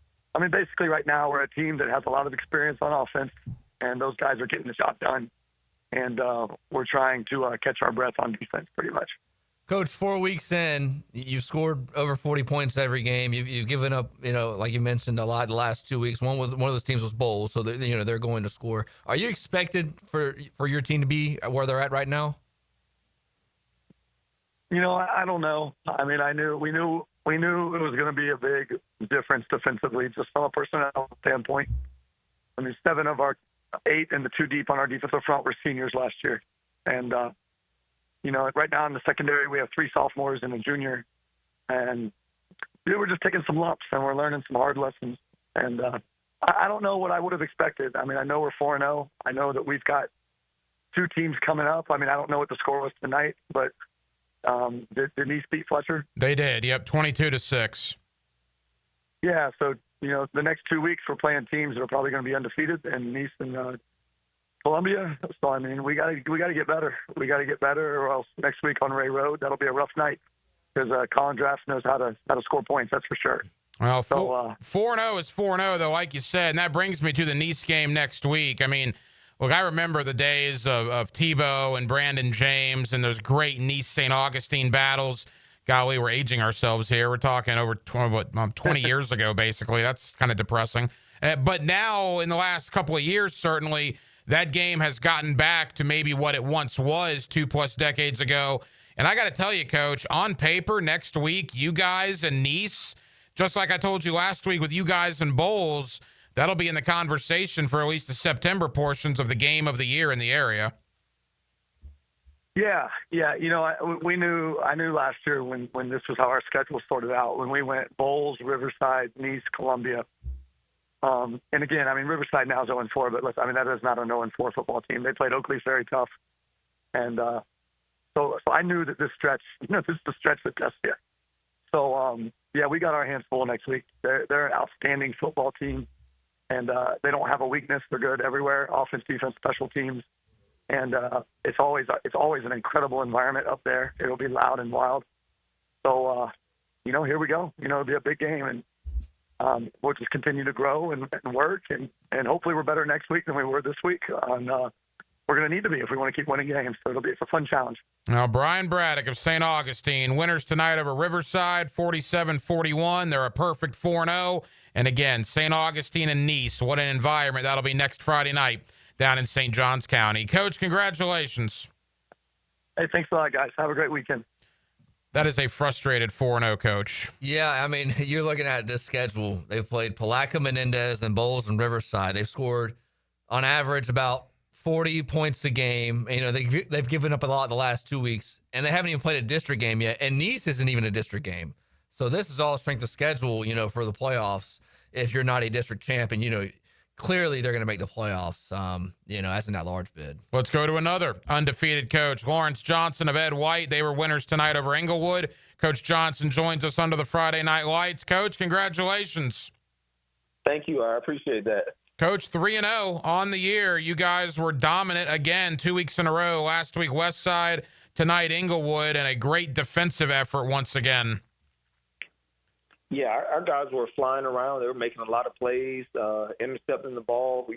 basically right now we're a team that has a lot of experience on offense, and those guys are getting the job done. And we're trying to catch our breath on defense pretty much. Coach, 4 weeks in, you've scored over 40 points every game. You've given up, like you mentioned, a lot the last 2 weeks. One of those teams was Bowles, so they're going to score. Are you expected for your team to be where they're at right now? I don't know. We knew it was going to be a big difference defensively, just from a personnel standpoint. 7 of our 8 and the 2 deep on our defensive front were seniors last year. And, right now in the secondary, we have 3 sophomores and a junior. And we're just taking some lumps, and we're learning some hard lessons. And I don't know what I would have expected. I know we're 4-0. I know that we've got 2 teams coming up. I don't know what the score was tonight, but did Nice beat Fletcher? They did, yep, 22-6. Yeah, so, the next 2 weeks we're playing teams that are probably going to be undefeated, and Nice and Columbia. So, we got to get better. We got to get better, or else next week on Ray Road, that'll be a rough night, because Colin Drafts knows how to score points, that's for sure. Well, 4-0 is 4-0, though, like you said, and that brings me to the Nice game next week. Look, I remember the days of Tebow and Brandon James and those great Nice-St. Augustine battles. Golly, we're aging ourselves here. We're talking over 20 years ago, basically. That's kind of depressing. But now, in the last couple of years, certainly, that game has gotten back to maybe what it once was 2+ decades ago. And I got to tell you, Coach, on paper, next week, you guys and Nice, just like I told you last week with you guys and Bowles, that'll be in the conversation for at least the September portions of the game of the year in the area. Yeah. I knew last year when this was how our schedule sorted out, when we went Bowles, Riverside, Nice, Columbia. And again, Riverside now is 0-4, but that is not a 0-4 football team. They played Oak Leaf very tough. And so I knew that this stretch, this is the stretch that tests you. So, we got our hands full next week. They're an outstanding football team. And they don't have a weakness. They're good everywhere, offense, defense, special teams. And it's always an incredible environment up there. It'll be loud and wild. So, here we go. It'll be a big game. And we'll just continue to grow and work. And hopefully we're better next week than we were this week. And we're going to need to be if we want to keep winning games. So it's a fun challenge. Now, Brian Braddock of St. Augustine, winners tonight over Riverside, 47-41. They're a perfect 4-0. And again, St. Augustine and Nice, what an environment. That'll be next Friday night down in St. Johns County. Coach, congratulations. Hey, thanks a lot, guys. Have a great weekend. That is a frustrated 4-0 coach. Yeah, I mean, you're looking at this schedule. They've played Palaca, Menendez, and Bowles and Riverside. They've scored, on average, about 40 points a game. You know, they've given up a lot the last 2 weeks, and they haven't even played a district game yet. And Nice isn't even a district game. So this is all strength of schedule, you know, for the playoffs. If you're not a district champion, you know, clearly they're going to make the playoffs, you know, as an at-large bid. Let's go to another undefeated coach, Lawrence Johnson of Ed White. They were winners tonight over Englewood. Coach Johnson joins us under the Friday Night Lights. Coach, congratulations. Thank you. I appreciate that. Coach, 3-0 on the year. You guys were dominant again 2 weeks in a row. Last week, Westside, tonight, Englewood, and a great defensive effort once again. Yeah, our guys were flying around. They were making a lot of plays, intercepting the ball.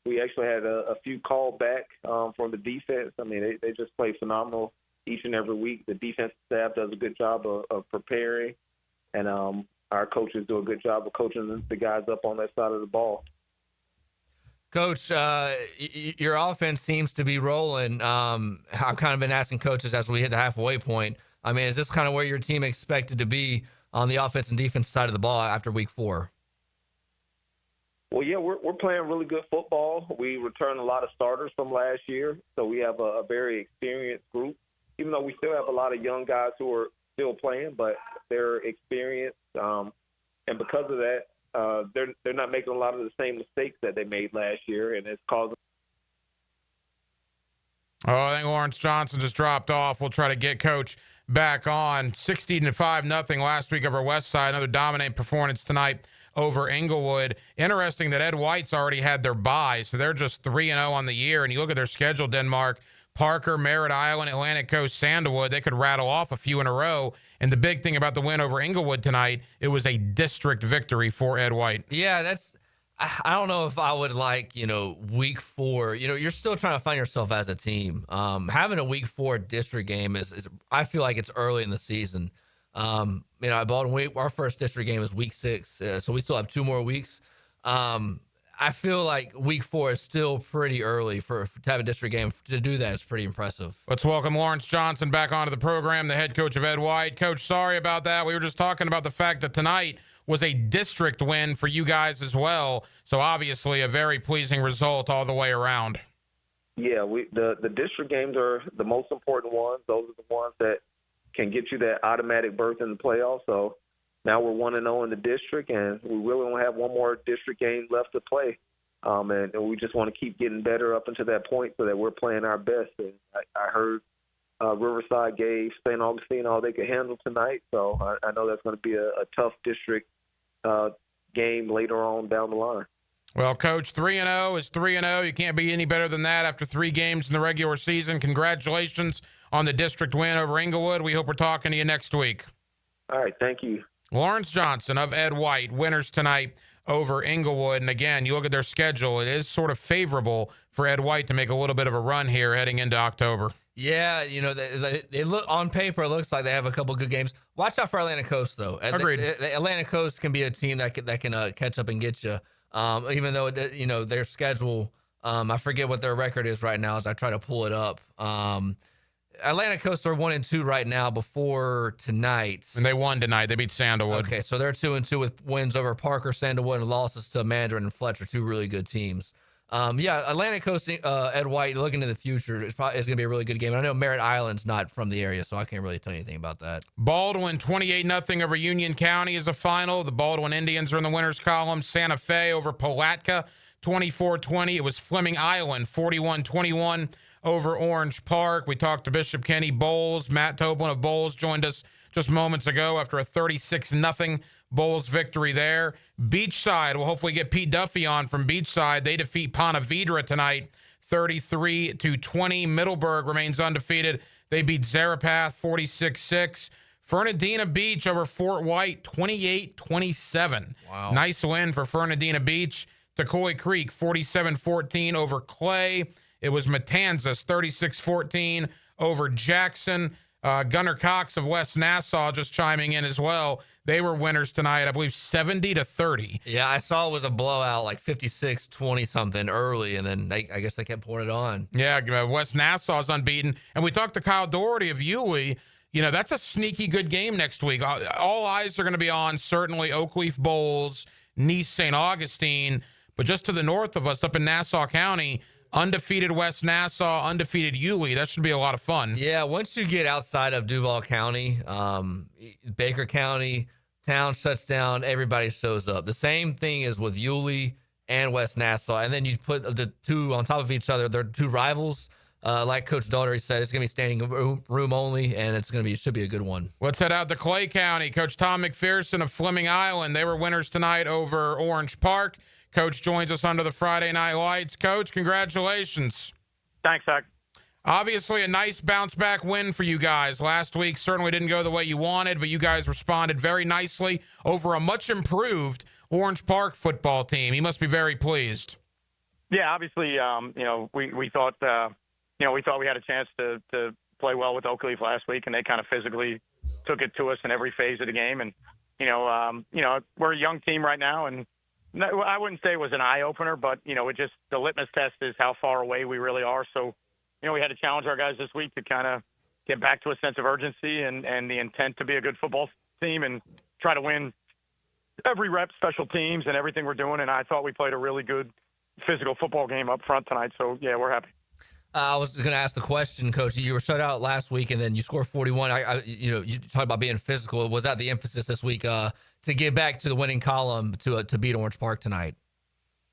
We actually had a few called back from the defense. I mean, they just play phenomenal each and every week. The defensive staff does a good job of preparing, and our coaches do a good job of coaching the guys up on that side of the ball. Coach, your offense seems to be rolling. I've kind of been asking coaches as we hit the halfway point. I mean, is this kind of where your team expected to be on the offense and defense side of the ball after week 4? Well, yeah, we're playing really good football. We returned a lot of starters from last year, so we have a very experienced group, even though we still have a lot of young guys who are still playing, but they're experienced. And because of that, they're not making a lot of the same mistakes that they made last year, and it's causing. Oh, I think Lawrence Johnson just dropped off. We'll try to get Coach back on. 16-5-0 last week over Westside. Another dominant performance tonight over Englewood. Interesting that Ed White's already had their bye, so they're just 3-0 on the year. And you look at their schedule, Denmark, Parker, Merritt Island, Atlantic Coast, Sandalwood. They could rattle off a few in a row. And the big thing about the win over Englewood tonight, it was a district victory for Ed White. Yeah, I don't know if I would like, you know, week 4. You know, you're still trying to find yourself as a team. Having a week 4 district game is I feel like it's early in the season. You know, at Baldwin, our first district game is week 6, so we still have 2 more weeks. I feel like week 4 is still pretty early to have a district game. To do that is pretty impressive. Let's welcome Lawrence Johnson back onto the program, the head coach of Ed White. Coach, sorry about that. We were just talking about the fact that tonight was a district win for you guys as well. So obviously a very pleasing result all the way around. Yeah, the district games are the most important ones. Those are the ones that can get you that automatic berth in the playoffs. So now we're 1-0 in the district, and we really only have one more district game left to play. And we just want to keep getting better up until that point so that we're playing our best. And I heard Riverside gave St. Augustine all they could handle tonight. So I know that's going to be a tough district game later on down the line. Well, Coach, 3-0 is 3-0. You can't be any better than that after 3 games in the regular season. Congratulations on the district win over Englewood. We hope we're talking to you next week. All right, thank you. Lawrence Johnson of Ed White, winners tonight over Englewood. And again, you look at their schedule, it is sort of favorable for Ed White to make a little bit of a run here heading into October. Yeah, you know, they look on paper, it looks like they have a couple good games. Watch out for Atlantic Coast, though. Agreed. Atlantic Coast can be a team that can catch up and get you. Even though, you know, their schedule, I forget what their record is right now as I try to pull it up. Atlantic Coast are 1-2 right now before tonight. And they won tonight. They beat Sandalwood. Okay, so they're 2-2 with wins over Parker, Sandalwood, and losses to Mandarin and Fletcher, 2 really good teams. Yeah, Atlantic Coast, Ed White, looking to the future, it's going to be a really good game. I know Merritt Island's not from the area, so I can't really tell you anything about that. Baldwin, 28-0 over Union County is a final. The Baldwin Indians are in the winners column. Santa Fe over Palatka, 24-20. It was Fleming Island, 41-21 over Orange Park. We talked to Bishop Kenny Bowles. Matt Toblin of Bowles joined us just moments ago after a 36-0 Bowles victory there. Beachside will hopefully get Pete Duffy on from Beachside. They defeat Ponte Vedra tonight, 33-20. Middleburg remains undefeated. They beat Zarapath 46-6. Fernandina Beach over Fort White, 28-27. Wow. Nice win for Fernandina Beach. Decoy Creek, 47-14 over Clay. It was Matanzas, 36-14 over Jackson. Gunner Cox of West Nassau just chiming in as well. They were winners tonight, I believe 70-30. Yeah, I saw it was a blowout, like 56-20 something early, and then I guess they kept pouring it on. Yeah, West Nassau's unbeaten. And we talked to Kyle Doherty of Yulee. You know, that's a sneaky good game next week. All eyes are going to be on certainly Oakleaf Bowls, Nice St. Augustine, but just to the north of us up in Nassau County, undefeated West Nassau, undefeated Yulee. That should be a lot of fun. Yeah, once you get outside of Duval County, Baker County, town shuts down, everybody shows up. The same thing is with Yulee and West Nassau. And then you put the two on top of each other. They're two rivals. Like Coach Daugherty said, it's going to be standing room only, and it should be a good one. Let's head out to Clay County. Coach Tom McPherson of Fleming Island. They were winners tonight over Orange Park. Coach joins us under the Friday Night Lights. Coach, congratulations. Thanks, Zach. Obviously, a nice bounce-back win for you guys. Last week certainly didn't go the way you wanted, but you guys responded very nicely over a much-improved Orange Park football team. You must be very pleased. Yeah, obviously, we thought, we had a chance to play well with Oakleaf last week, and they kind of physically took it to us in every phase of the game. And, we're a young team right now, and I wouldn't say it was an eye-opener, but, the litmus test is how far away we really are. So, we had to challenge our guys this week to kind of get back to a sense of urgency and the intent to be a good football team and try to win every rep, special teams, and everything we're doing. And I thought we played a really good physical football game up front tonight. So, yeah, we're happy. I was going to ask the question, Coach. You were shut out last week, and then you scored 41. You talked about being physical. Was that the emphasis this week to get back to the winning column to beat Orange Park tonight?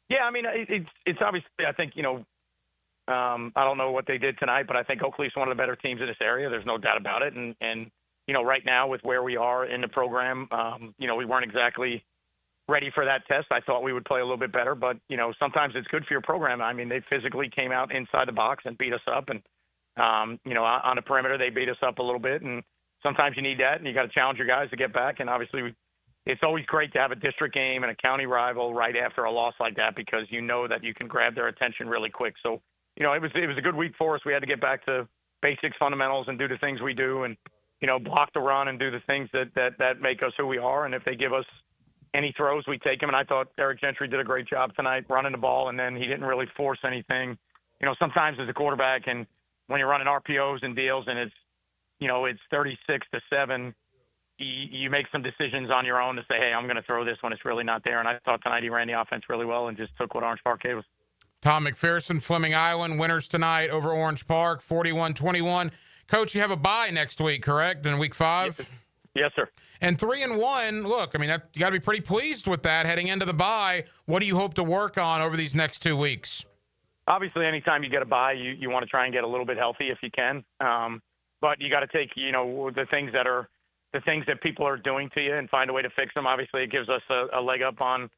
Yeah, I mean, it's obviously, I think, I don't know what they did tonight, but I think Oakleaf's one of the better teams in this area. There's no doubt about it. And right now with where we are in the program, we weren't exactly ready for that test. I thought we would play a little bit better, but, sometimes it's good for your program. I mean, they physically came out inside the box and beat us up. And, on the perimeter, they beat us up a little bit. And sometimes you need that, and you got to challenge your guys to get back. And obviously, it's always great to have a district game and a county rival right after a loss like that, because you know that you can grab their attention really quick. So, it was a good week for us. We had to get back to basics, fundamentals, and do the things we do, and block the run and do the things that make us who we are. And if they give us any throws, we take them. And I thought Eric Gentry did a great job tonight running the ball, and then he didn't really force anything. Sometimes as a quarterback, and when you're running RPOs and deals, and it's 36-7, you make some decisions on your own to say, hey, I'm going to throw this when it's really not there. And I thought tonight he ran the offense really well and just took what Orange Park gave us. Tom McPherson, Fleming Island, winners tonight over Orange Park, 41-21. Coach, you have a bye next week, correct, in week 5? Yes, sir. And 3-1, look, I mean, you got to be pretty pleased with that heading into the bye. What do you hope to work on over these next 2 weeks? Obviously, anytime you get a bye, you want to try and get a little bit healthy if you can. But you got to take, the things that people are doing to you and find a way to fix them. Obviously, it gives us a leg up on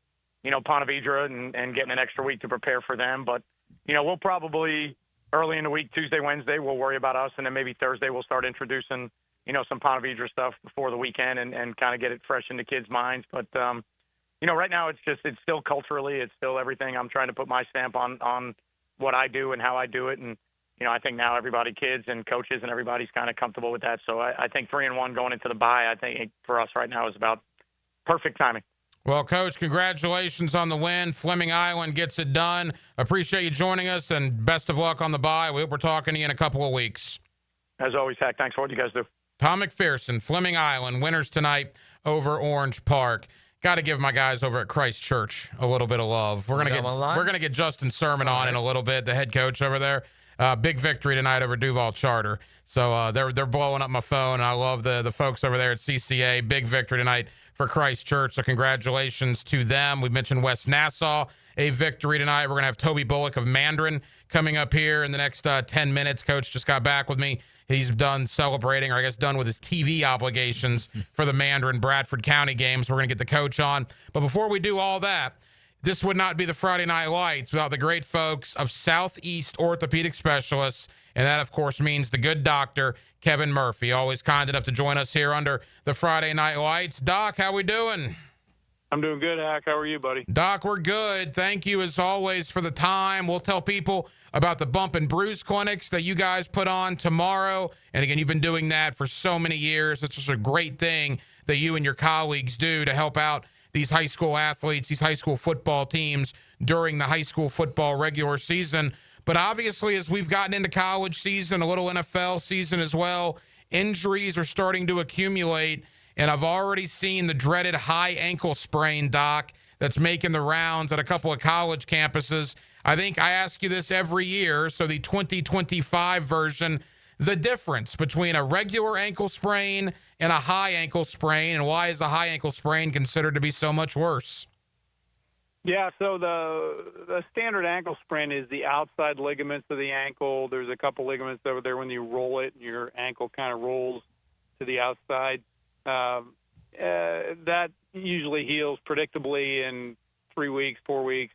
Ponte Vedra and getting an extra week to prepare for them. But, we'll probably early in the week, Tuesday, Wednesday, we'll worry about us. And then maybe Thursday we'll start introducing, some Ponte Vedra stuff before the weekend and kind of get it fresh into kids' minds. But, right now it's still culturally, it's still everything. I'm trying to put my stamp on what I do and how I do it. And, I think now everybody, kids and coaches and everybody's kind of comfortable with that. So I think 3-1 going into the bye, I think for us right now is about perfect timing. Well, Coach, congratulations on the win. Fleming Island gets it done. Appreciate you joining us, and best of luck on the bye. We hope we're talking to you in a couple of weeks. As always, Hack, thanks for what you guys do. Tom McPherson, Fleming Island, winners tonight over Orange Park. Got to give my guys over at Christ Church a little bit of love. We're gonna get Justin Sermon on in a little bit, the head coach over there. Big victory tonight over Duval Charter. So they're blowing up my phone, and I love the folks over there at CCA. Big victory tonight for Christ Church, so congratulations to them. We mentioned West Nassau, a victory tonight. We're going to have Toby Bullock of Mandarin coming up here in the next 10 minutes. Coach just got back with me. He's done celebrating, or I guess done with his TV obligations for the Mandarin Bradford County games. We're going to get the coach on. But before we do all that, this would not be the Friday Night Lights without the great folks of Southeast Orthopedic Specialists. And that, of course, means the good doctor, Kevin Murphy, always kind enough to join us here under the Friday Night Lights. Doc, how we doing? I'm doing good, Hack. How are you, buddy? Doc, we're good. Thank you, as always, for the time. We'll tell people about the Bump and Bruise clinics that you guys put on tomorrow. And again, you've been doing that for so many years. It's just a great thing that you and your colleagues do to help out these high school athletes, these high school football teams during the high school football regular season. But obviously, as we've gotten into college season, a little NFL season as well, injuries are starting to accumulate. And I've already seen the dreaded high ankle sprain, Doc, that's making the rounds at a couple of college campuses. I think I ask you this every year. So the 2025 version, the difference between a regular ankle sprain and a high ankle sprain, and why is a high ankle sprain considered to be so much worse? Yeah, so the standard ankle sprain is the outside ligaments of the ankle. There's a couple ligaments over there when you roll it, and your ankle kind of rolls to the outside. That usually heals predictably in 3 weeks, 4 weeks.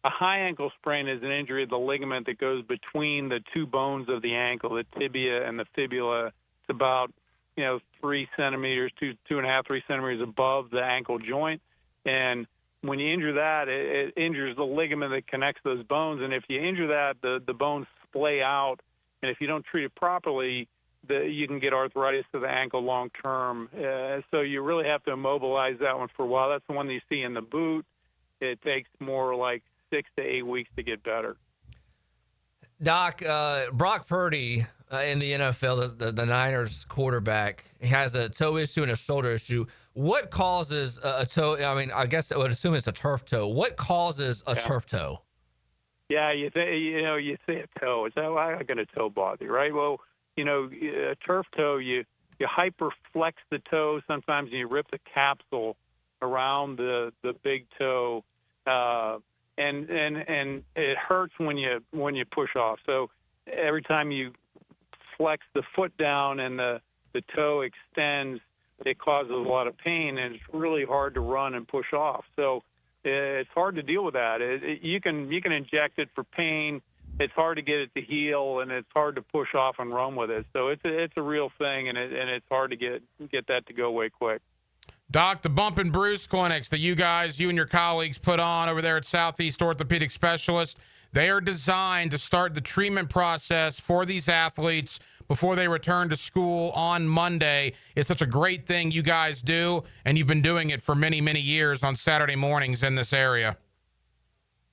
A high ankle sprain is an injury of the ligament that goes between the two bones of the ankle, the tibia and the fibula. It's about 3 centimeters, 2.5, 3 centimeters above the ankle joint. And when you injure that, it injures the ligament that connects those bones. And if you injure that, the bones splay out. And if you don't treat it properly, you can get arthritis to the ankle long term. So you really have to immobilize that one for a while. That's the one that you see in the boot. It takes more like 6 to 8 weeks to get better. Doc, Brock Purdy in the NFL, the Niners quarterback, has a toe issue and a shoulder issue. What causes a toe? I mean, I guess I would assume it's a turf toe. What causes a turf toe? Yeah, you say a toe. Is that why I got a toe bother you, right? Well, a turf toe, you hyperflex the toe. Sometimes you rip the capsule around the big toe, and it hurts when you push off. So every time you flex the foot down and the toe extends, it causes a lot of pain, and it's really hard to run and push off. So it's hard to deal with that. You can inject it for pain. It's hard to get it to heal, and it's hard to push off and run with it. So it's a real thing, and it's hard to get that to go away quick. Doc, the Bump and Bruise clinics that you and your colleagues put on over there at Southeast Orthopedic Specialist, they are designed to start the treatment process for these athletes before they return to school on Monday. It's such a great thing you guys do, and you've been doing it for many, many years on Saturday mornings in this area.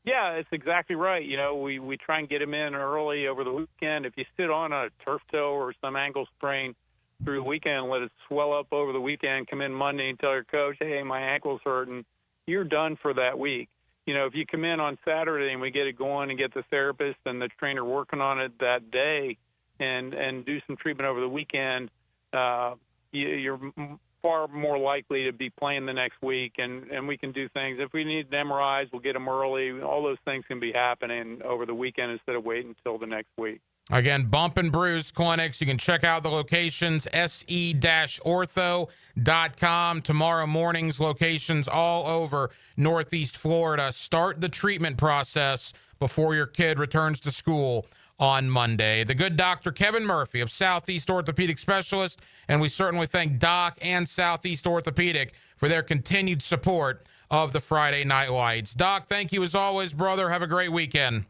Yeah, it's exactly right. We try and get them in early over the weekend. If you sit on a turf toe or some ankle sprain through the weekend, let it swell up over the weekend, come in Monday and tell your coach, hey, my ankle's hurting, you're done for that week. If you come in on Saturday and we get it going and get the therapist and the trainer working on it that day and do some treatment over the weekend, you're far more likely to be playing the next week, and we can do things. If we need MRIs, we'll get them early. All those things can be happening over the weekend instead of waiting until the next week. Again, Bump and Bruise clinics. You can check out the locations, se-ortho.com. Tomorrow morning's locations all over Northeast Florida. Start the treatment process before your kid returns to school on Monday. The good Dr. Kevin Murphy of Southeast Orthopedic Specialist, and we certainly thank Doc and Southeast Orthopedic for their continued support of the Friday Night Lights. Doc, thank you as always, brother. Have a great weekend.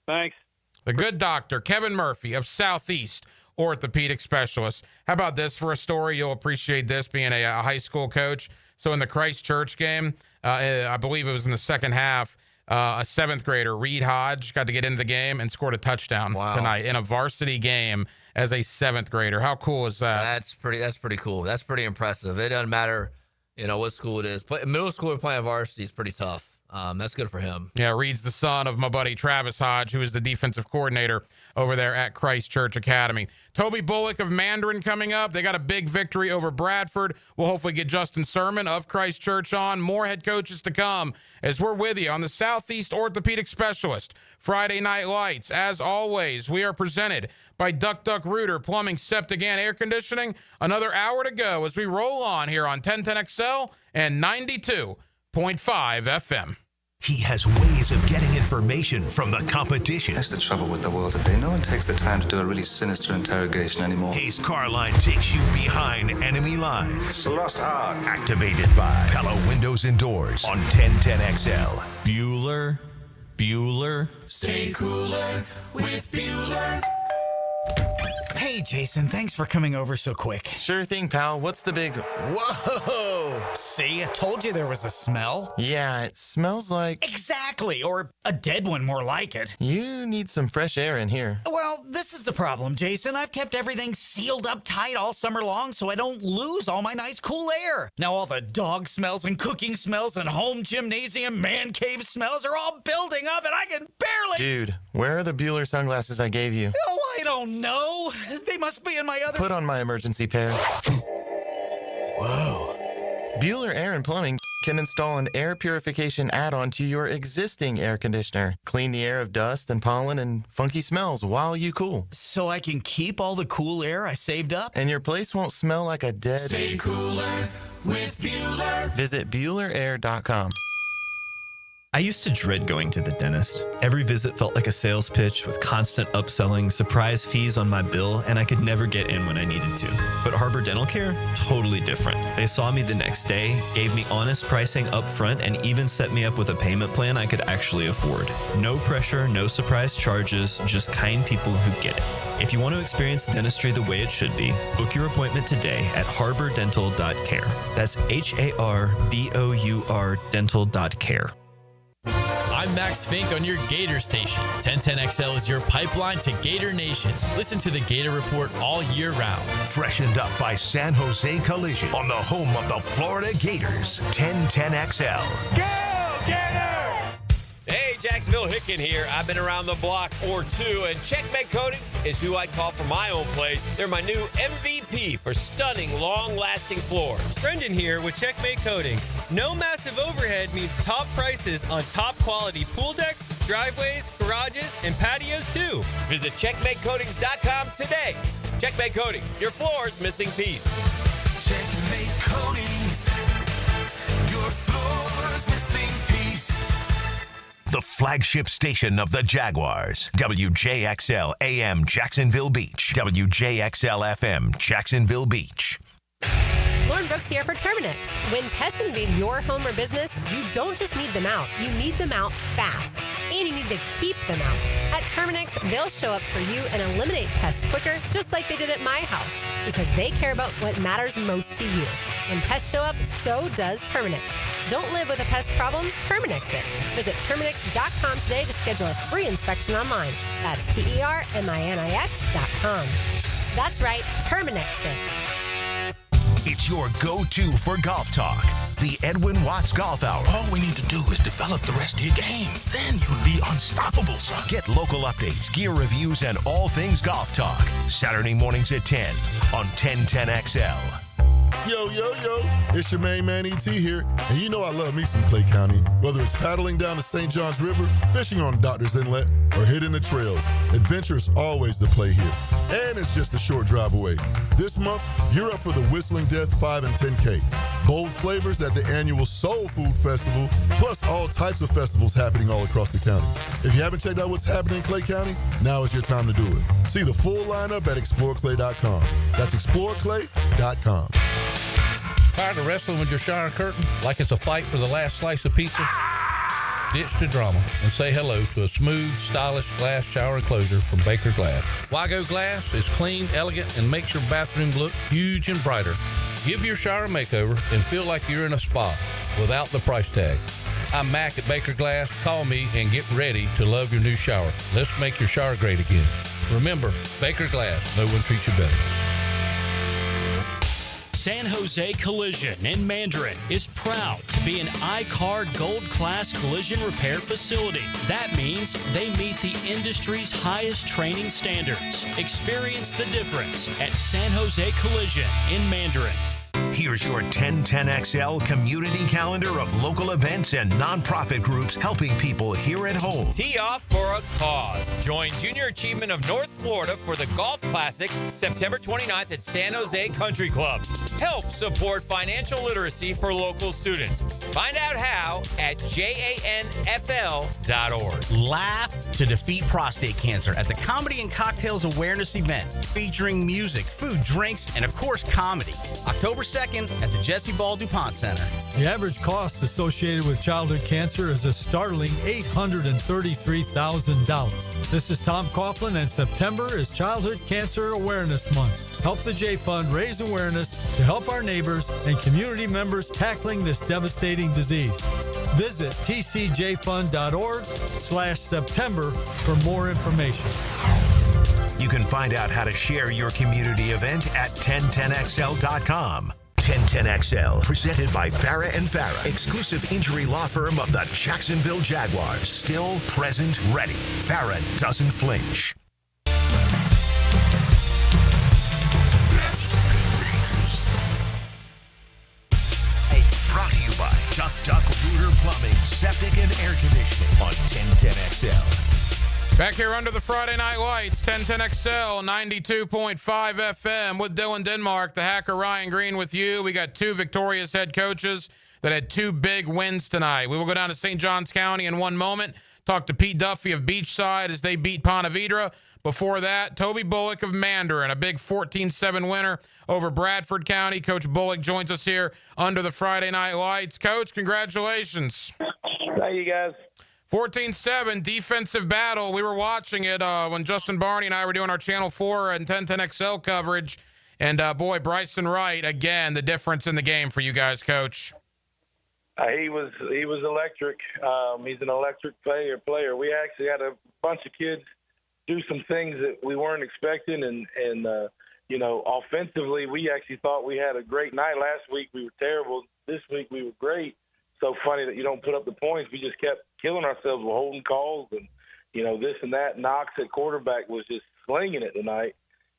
Thanks. The good doctor, Kevin Murphy of Southeast Orthopedic Specialist. How about this for a story? You'll appreciate this, being a high school coach. So in the Christchurch game, I believe it was in the second half, a 7th grader, Reed Hodge, got to get into the game and scored a touchdown tonight in a varsity game as a 7th grader. How cool is that? That's pretty cool. That's pretty impressive. It doesn't matter, what school it is. Middle school playing varsity is pretty tough. That's good for him. Yeah, Reed's the son of my buddy Travis Hodge, who is the defensive coordinator over there at Christchurch Academy. Toby Bullock of Mandarin coming up. They got a big victory over Bradford. We'll hopefully get Justin Sermon of Christchurch on. More head coaches to come as we're with you on the Southeast Orthopedic Specialist Friday Night Lights. As always, we are presented by Duck Duck Rooter Plumbing, Septic, and Air Conditioning. Another hour to go as we roll on here on 1010XL and 92.5 FM. He has ways of getting information from the competition. That's the trouble with the world today. No one takes the time to do a really sinister interrogation anymore. Hayes Carline takes you behind enemy lines. It's a lost art. Activated by Pella Windows and Doors on 1010XL. Bueller. Stay cooler with Bueller. Hey, Jason, thanks for coming over so quick. Sure thing, pal. What's the big... Whoa! See, I told you there was a smell. Yeah, it smells like... Exactly, or a dead one more like it. You need some fresh air in here. Well, this is the problem, Jason. I've kept everything sealed up tight all summer long so I don't lose all my nice cool air. Now all the dog smells and cooking smells and home gymnasium man cave smells are all building up and I can barely... Dude, where are the Bueller sunglasses I gave you? Oh, I don't know. They must be in my other... Put on my emergency pair. Whoa. Bueller Air and Plumbing can install an air purification add-on to your existing air conditioner. Clean the air of dust and pollen and funky smells while you cool. So I can keep all the cool air I saved up? And your place won't smell like a dead... Stay cooler with Bueller. Visit BuellerAir.com. I used to dread going to the dentist. Every visit felt like a sales pitch with constant upselling, surprise fees on my bill, and I could never get in when I needed to. But Harbor Dental Care? Totally different. They saw me the next day, gave me honest pricing up front, and even set me up with a payment plan I could actually afford. No pressure, no surprise charges, just kind people who get it. If you want to experience dentistry the way it should be, book your appointment today at harbordental.care. That's HARBOUR dental.care. I'm Max Fink on your Gator Station. 1010XL is your pipeline to Gator Nation. Listen to the Gator Report all year round. Freshened up by San Jose Collision on the home of the Florida Gators. 1010XL. Go Gators! Hey, Jacksonville Hicken here. I've been around the block or two, and Checkmate Coatings is who I call for my own place. They're my new MVP for stunning, long-lasting floors. Brendan here with Checkmate Coatings. No massive overhead means top prices on top-quality pool decks, driveways, garages, and patios, too. Visit CheckmateCoatings.com today. Checkmate Coatings, your floor's missing piece. Checkmate Coatings, your floor's missing piece. The flagship station of the Jaguars. WJXL AM Jacksonville Beach. WJXL FM Jacksonville Beach. Lauren Brooks here for Terminix. When pests invade your home or business, you don't just need them out. You need them out fast. And you need to keep them out. At Terminix, they'll show up for you and eliminate pests quicker, just like they did at my house. Because they care about what matters most to you. When pests show up, so does Terminix. Don't live with a pest problem, Terminix it. Visit Terminix.com today to schedule a free inspection online. That's TERMINIX.com. That's right, Terminix it. It's your go-to for golf talk. The Edwin Watts Golf Hour. All we need to do is develop the rest of your game. Then you'll be unstoppable, son. Get local updates, gear reviews, and all things golf talk. Saturday mornings at 10 on 1010XL. Yo, it's your main man ET here, and you know I love me some Clay County. Whether it's paddling down the St. Johns River, fishing on Doctor's Inlet, or hitting the trails, adventure is always the play here. And it's just a short drive away. This month, gear up for the Whistling Death 5 and 10K. Bold flavors at the annual Soul Food Festival, plus all types of festivals happening all across the county. If you haven't checked out what's happening in Clay County, now is your time to do it. See the full lineup at exploreclay.com. That's exploreclay.com. Tired of wrestling with your shower curtain like it's a fight for the last slice of pizza? Ditch the drama and say hello to a smooth, stylish glass shower enclosure from Baker Glass. Wago Glass is clean, elegant, and makes your bathroom look huge and brighter. Give your shower a makeover and feel like you're in a spa without the price tag. I'm Mac at Baker Glass. Call me and get ready to love your new shower. Let's make your shower great again. Remember, Baker Glass, no one treats you better. San Jose Collision in Mandarin is proud to be an I-CAR Gold Class collision repair facility. That means they meet the industry's highest training standards. Experience the difference at San Jose Collision in Mandarin. Here's your 1010XL community calendar of local events and nonprofit groups helping people here at home. Tee off for a cause. Join Junior Achievement of North Florida for the Golf Classic September 29th at San Jose Country Club. help support financial literacy for local students. Find out how at janfl.org. Laugh to defeat prostate cancer at the Comedy and Cocktails Awareness event featuring music, food, drinks, and of course comedy. October 2nd at the Jesse Ball DuPont Center. The average cost associated with childhood cancer is a startling $833,000. This is Tom Coughlin, and September is Childhood Cancer Awareness Month. Help the J Fund raise awareness to help our neighbors and community members tackling this devastating disease. Visit tcjfund.org/September for more information. You can find out how to share your community event at 1010XL.com. 1010XL, presented by Farah and Farah, exclusive injury law firm of the Jacksonville Jaguars. Still, present, ready. Farah doesn't flinch. Brought to you by Duck Duck Rooter Plumbing, Septic and Air Conditioning on 1010XL. Back here under the Friday Night Lights, 1010XL, 92.5 FM with Dylan Denmark, the hacker Ryan Green with you. We got two victorious head coaches that had two big wins tonight. We will go down to St. Johns County in one moment, talk to Pete Duffy of Beachside as they beat Ponte Vedra. Before that, Toby Bullock of Mandarin, a big 14-7 winner over Bradford County. Coach Bullock joins us here under the Friday Night Lights. Coach, congratulations. Thank you, guys. 14-7 defensive battle. We were watching it when Justin Barney and I were doing our Channel 4 and 1010XL coverage. And, boy, Bryson Wright, again, the difference in the game for you guys, Coach. He was electric. He's an electric player. We actually had a bunch of kids do some things that we weren't expecting. And you know, offensively, we actually thought we had a great night. Last week we were terrible. This week we were great. So funny that you don't put up the points. We just kept killing ourselves with holding calls and, you know, this and that. Knox at quarterback was just slinging it tonight.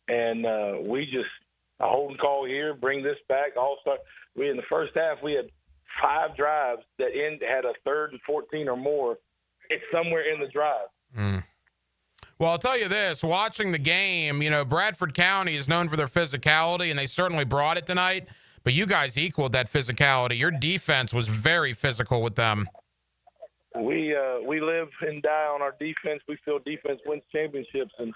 And we just a holding call here, bring this back, all-star. In the first half, we had 5 drives that had a 3rd and 14 or more. It's somewhere in the drive. Well, I'll tell you this, watching the game, you know, Bradford County is known for their physicality, and they certainly brought it tonight, but you guys equaled that physicality. Your defense was very physical with them. We live and die on our defense. We feel defense wins championships, and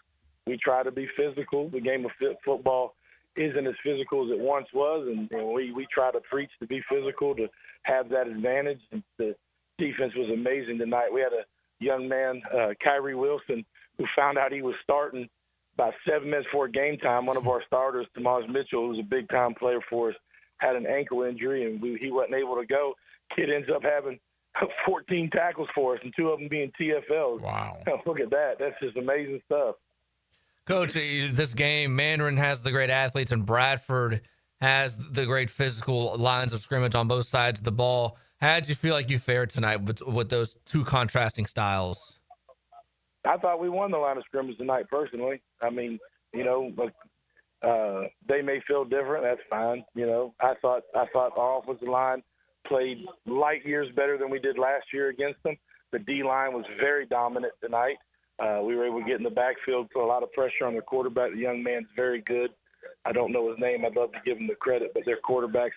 we try to be physical. The game of football isn't as physical as it once was, and we try to preach to be physical, to have that advantage. And the defense was amazing tonight. We had a young man, Kyrie Wilson, who found out he was starting about 7 minutes before game time. One of our starters, Tamaj Mitchell, who's a big-time player for us, had an ankle injury, and he wasn't able to go. Kid ends up having 14 tackles for us, and 2 of them being TFLs. Wow. Look at that. That's just amazing stuff. Coach, this game, Mandarin has the great athletes, and Bradford has the great physical lines of scrimmage on both sides of the ball. How did you feel like you fared tonight with those two contrasting styles? I thought we won the line of scrimmage tonight, personally. I mean, you know, they may feel different. That's fine. You know, I thought our offensive line played light years better than we did last year against them. The D-line was very dominant tonight. We were able to get in the backfield, put a lot of pressure on their quarterback. The young man's very good. I don't know his name. I'd love to give him the credit, but their quarterback's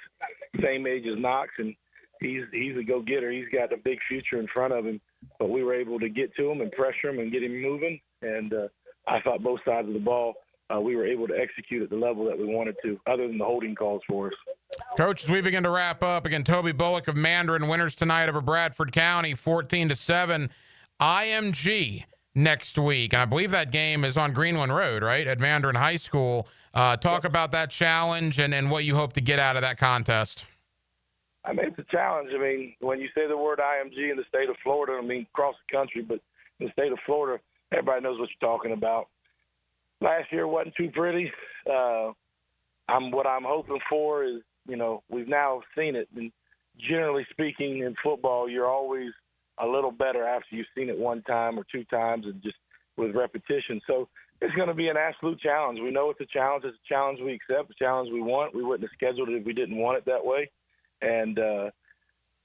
same age as Knox, and he's a go-getter. He's got a big future in front of him. But we were able to get to him and pressure him and get him moving. And I thought both sides of the ball, we were able to execute at the level that we wanted to, other than the holding calls for us. Coach, as we begin to wrap up, again, Toby Bullock of Mandarin winners tonight over Bradford County, 14-7. IMG next week. And I believe that game is on Greenland Road, right, at Mandarin High School. Talk about that challenge and what you hope to get out of that contest. I mean, it's a challenge. I mean, when you say the word IMG in the state of Florida, I mean, across the country, but in the state of Florida, everybody knows what you're talking about. Last year wasn't too pretty. What I'm hoping for is, you know, we've now seen it. And generally speaking, in football, you're always a little better after you've seen it 1 time or 2 times and just with repetition. So it's going to be an absolute challenge. We know it's a challenge. It's a challenge we accept, a challenge we want. We wouldn't have scheduled it if we didn't want it that way. And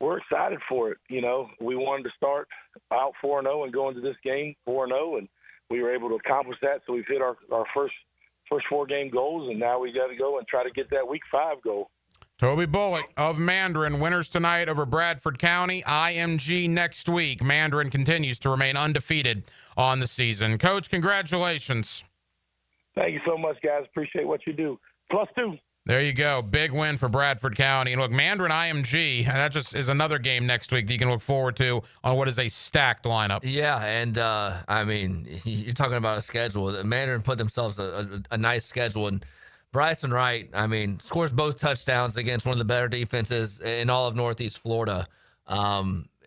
we're excited for it. You know, we wanted to start out 4-0 and go into this game 4-0, and we were able to accomplish that. So we've hit our first 4-game goals, and now we got to go and try to get that Week 5 goal. Toby Bullock of Mandarin, winners tonight over Bradford County. IMG next week. Mandarin continues to remain undefeated on the season. Coach, congratulations. Thank you so much, guys. Appreciate what you do. +2. There you go. Big win for Bradford County. And look, Mandarin IMG, that just is another game next week that you can look forward to on what is a stacked lineup. Yeah, and I mean, you're talking about a schedule. Mandarin put themselves a nice schedule, and Bryson Wright, I mean, scores both touchdowns against one of the better defenses in all of Northeast Florida.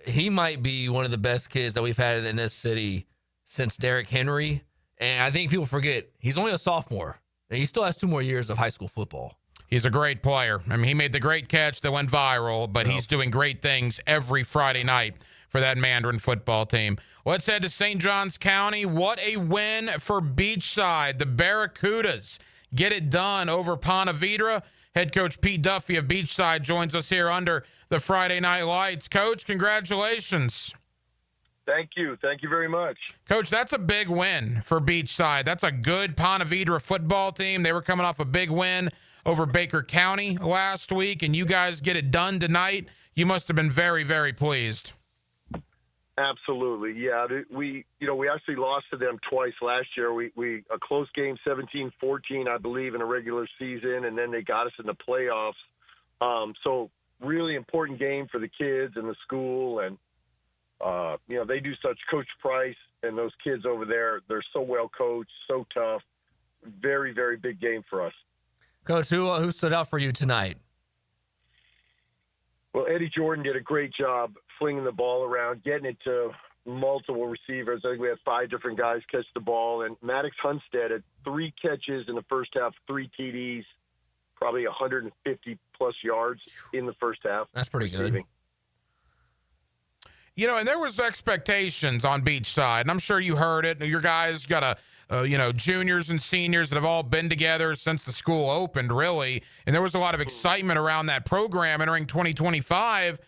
He might be one of the best kids that we've had in this city since Derrick Henry. And I think people forget he's only a sophomore. And he still has 2 more years of high school football. He's a great player. I mean, he made the great catch that went viral, but he's doing great things every Friday night for that Mandarin football team. Let's head to St. Johns County. What a win for Beachside. The Barracudas get it done over Ponte Vedra. Head coach Pete Duffy of Beachside joins us here under the Friday Night Lights. Coach, congratulations. Thank you. Thank you very much. Coach, that's a big win for Beachside. That's a good Ponte Vedra football team. They were coming off a big win over Baker County last week, and you guys get it done tonight. You must have been very, very pleased. Absolutely. Yeah, we actually lost to them twice last year. We a close game, 17-14, I believe, in a regular season, and then they got us in the playoffs. So really important game for the kids and the school, and they do such. Coach Price and those kids over there, they're so well coached, so tough. Very, very big game for us. Coach, who stood out for you tonight? Well, Eddie Jordan did a great job flinging the ball around, getting it to multiple receivers. I think we had 5 different guys catch the ball. And Maddox Hunstead had 3 catches in the first half, 3 TDs, probably 150-plus yards in the first half. That's pretty good. And there was expectations on Beachside, and I'm sure you heard it. Your guys got juniors and seniors that have all been together since the school opened, really. And there was a lot of excitement around that program entering 2025.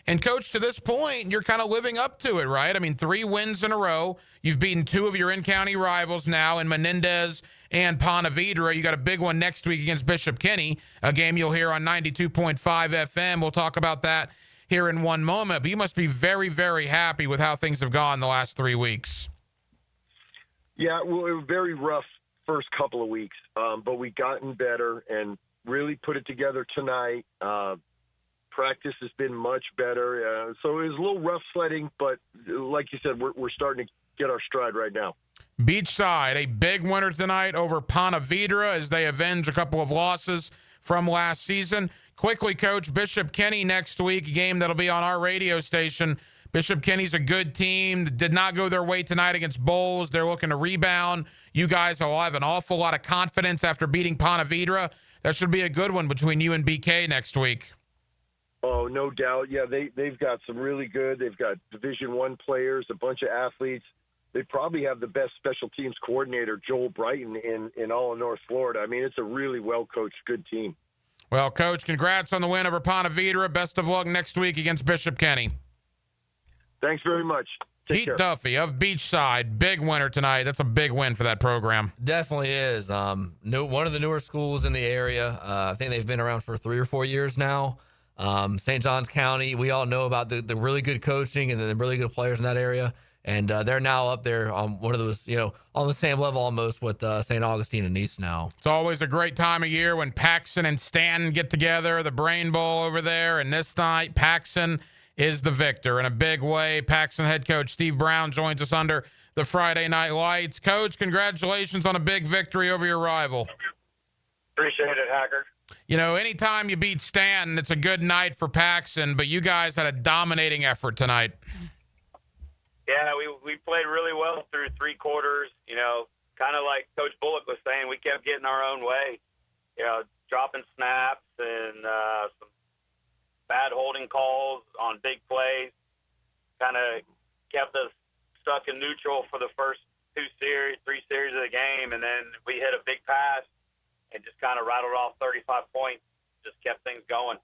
And, Coach, to this point, you're kind of living up to it, right? I mean, 3 wins in a row. You've beaten 2 of your in-county rivals now in Menendez and Ponte Vedra. You got a big one next week against Bishop Kenny, a game you'll hear on 92.5 FM. We'll talk about that here in one moment. But you must be very, very happy with how things have gone the last 3 weeks. Yeah, well, it was very rough first couple of weeks, but we gotten better and really put it together tonight. Practice has been much better. So it was a little rough sledding, but like you said, we're starting to get our stride right now. Beachside, a big winner tonight over Ponte Vedra as they avenge a couple of losses from last season. Quickly, Coach, Bishop Kenny next week, a game that'll be on our radio station. Bishop Kenny's a good team. Did not go their way tonight against Bowles. They're looking to rebound. You guys will have an awful lot of confidence after beating Ponte Vedra. That should be a good one between you and BK next week. Oh, no doubt. Yeah, they've got some really good. They've got Division I players, a bunch of athletes. They probably have the best special teams coordinator, Joel Brighton, in all of North Florida. I mean, it's a really well-coached, good team. Well, Coach, congrats on the win over Ponte Vedra. Best of luck next week against Bishop Kenny. Thanks very much. Take Pete care. Duffy of Beachside, big winner tonight. That's a big win for that program. Definitely is. One of the newer schools in the area. I think they've been around for 3 or 4 years now. St. Johns County, we all know about the really good coaching and the really good players in that area. And they're now up there on one of those, on the same level almost with St. Augustine and Nice now. It's always a great time of year when Paxson and Stanton get together, the Brain Bowl over there. And this night, Paxson is the victor in a big way. Paxson head coach Steve Brown joins us under the Friday Night Lights. Coach, congratulations on a big victory over your rival. Appreciate it, Hacker. Anytime you beat Stanton, it's a good night for Paxson, but you guys had a dominating effort tonight. Yeah, we played really well through 3 quarters. Kind of like Coach Bullock was saying, we kept getting our own way. Dropping snaps and some bad holding calls on big plays. Kind of kept us stuck in neutral for the first 3 series of the game, and then we hit a big pass and just kind of rattled off 35 points. Just kept things going.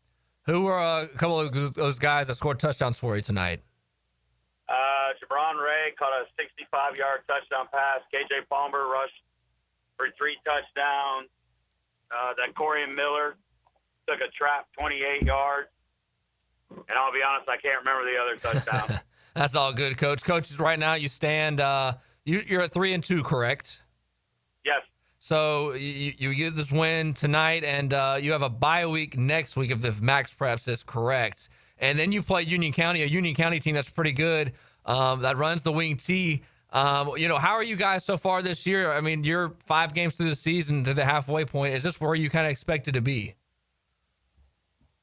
Who were a couple of those guys that scored touchdowns for you tonight? Jabron Ray caught a 65-yard touchdown pass. KJ Palmer rushed for 3 touchdowns. That Corey Miller took a trap 28 yards. And I'll be honest, I can't remember the other touchdown. That's all good, Coach. Coach, right now you stand, you're at 3-2, correct? Yes. So you get this win tonight, and you have a bye week next week if Max Preps is correct. And then you play Union County, a Union County team that's pretty good, that runs the Wing T. How are you guys so far this year? I mean, you're 5 games through the season to the halfway point. Is this where you kind of expected to be?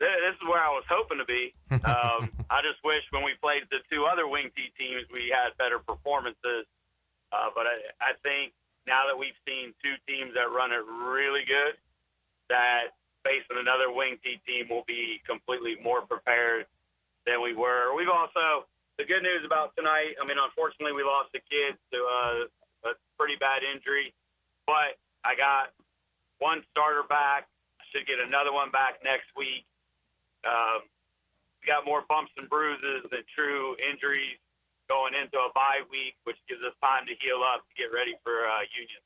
This is where I was hoping to be. I just wish when we played the 2 other Wing T teams, we had better performances. But I think now that we've seen 2 teams that run it really good, that facing another Wing T team will be completely more prepared than we were. We've also, the good news about tonight, I mean, unfortunately we lost a kid to a pretty bad injury, but I got 1 starter back. I should get another one back next week. We got more bumps and bruises than true injuries going into a bye week, which gives us time to heal up to get ready for Union.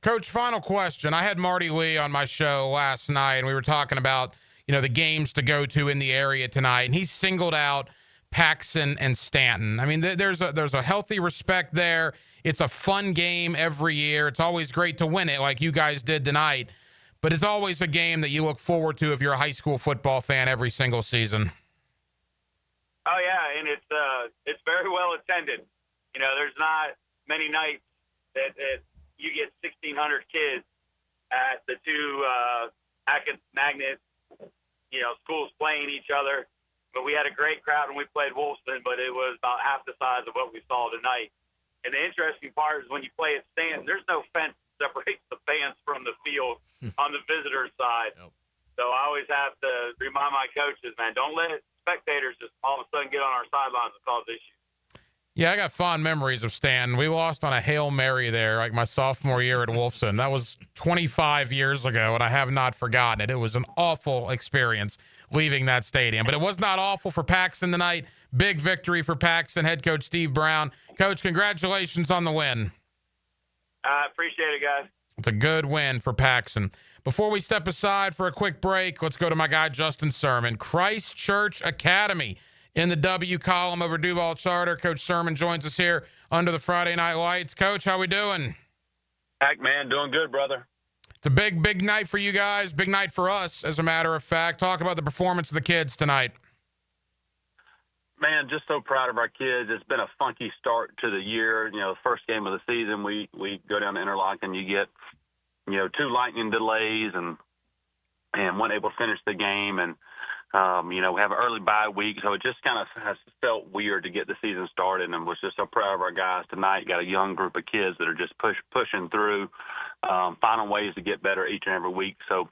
Coach, final question. I had Marty Lee on my show last night, and we were talking about, the games to go to in the area tonight, and he singled out Paxson and Stanton. I mean, there's a healthy respect there. It's a fun game every year. It's always great to win it like you guys did tonight. But it's always a game that you look forward to if you're a high school football fan every single season. Oh yeah, and it's very well attended. There's not many nights that you get 1,600 kids at the 2 magnet, schools playing each other. But we had a great crowd when we played Wolfson, but it was about half the size of what we saw tonight. And the interesting part is when you play at Stanton, there's no fence separates the fans from the field on the visitor side. Nope. So I always have to remind my coaches, man, don't let spectators just all of a sudden get on our sidelines and cause issues. Yeah, I got fond memories of Stanton. We lost on a Hail Mary there, like my sophomore year at Wolfson. That was 25 years ago, and I have not forgotten it. It was an awful experience leaving that stadium. But it was not awful for Paxton tonight. Big victory for Paxton, head coach Steve Brown. Coach, congratulations on the win. I appreciate it, guys. It's a good win for Paxton. Before we step aside for a quick break, let's go to my guy, Justin Sermon. Christ Church Academy in the W column over Duval Charter. Coach Sermon joins us here under the Friday Night Lights. Coach, how we doing? Heck, man, doing good, brother. It's a big night for you guys. Big night for us, as a matter of fact. Talk about the performance of the kids tonight. Man, just so proud of our kids. It's been a funky start to the year. The first game of the season, we go down to Interlochen, you get, 2 lightning delays and weren't able to finish the game. And, we have an early bye week. So it just kind of has felt weird to get the season started, and was just so proud of our guys tonight. Got a young group of kids that are just pushing through, finding ways to get better each and every week. So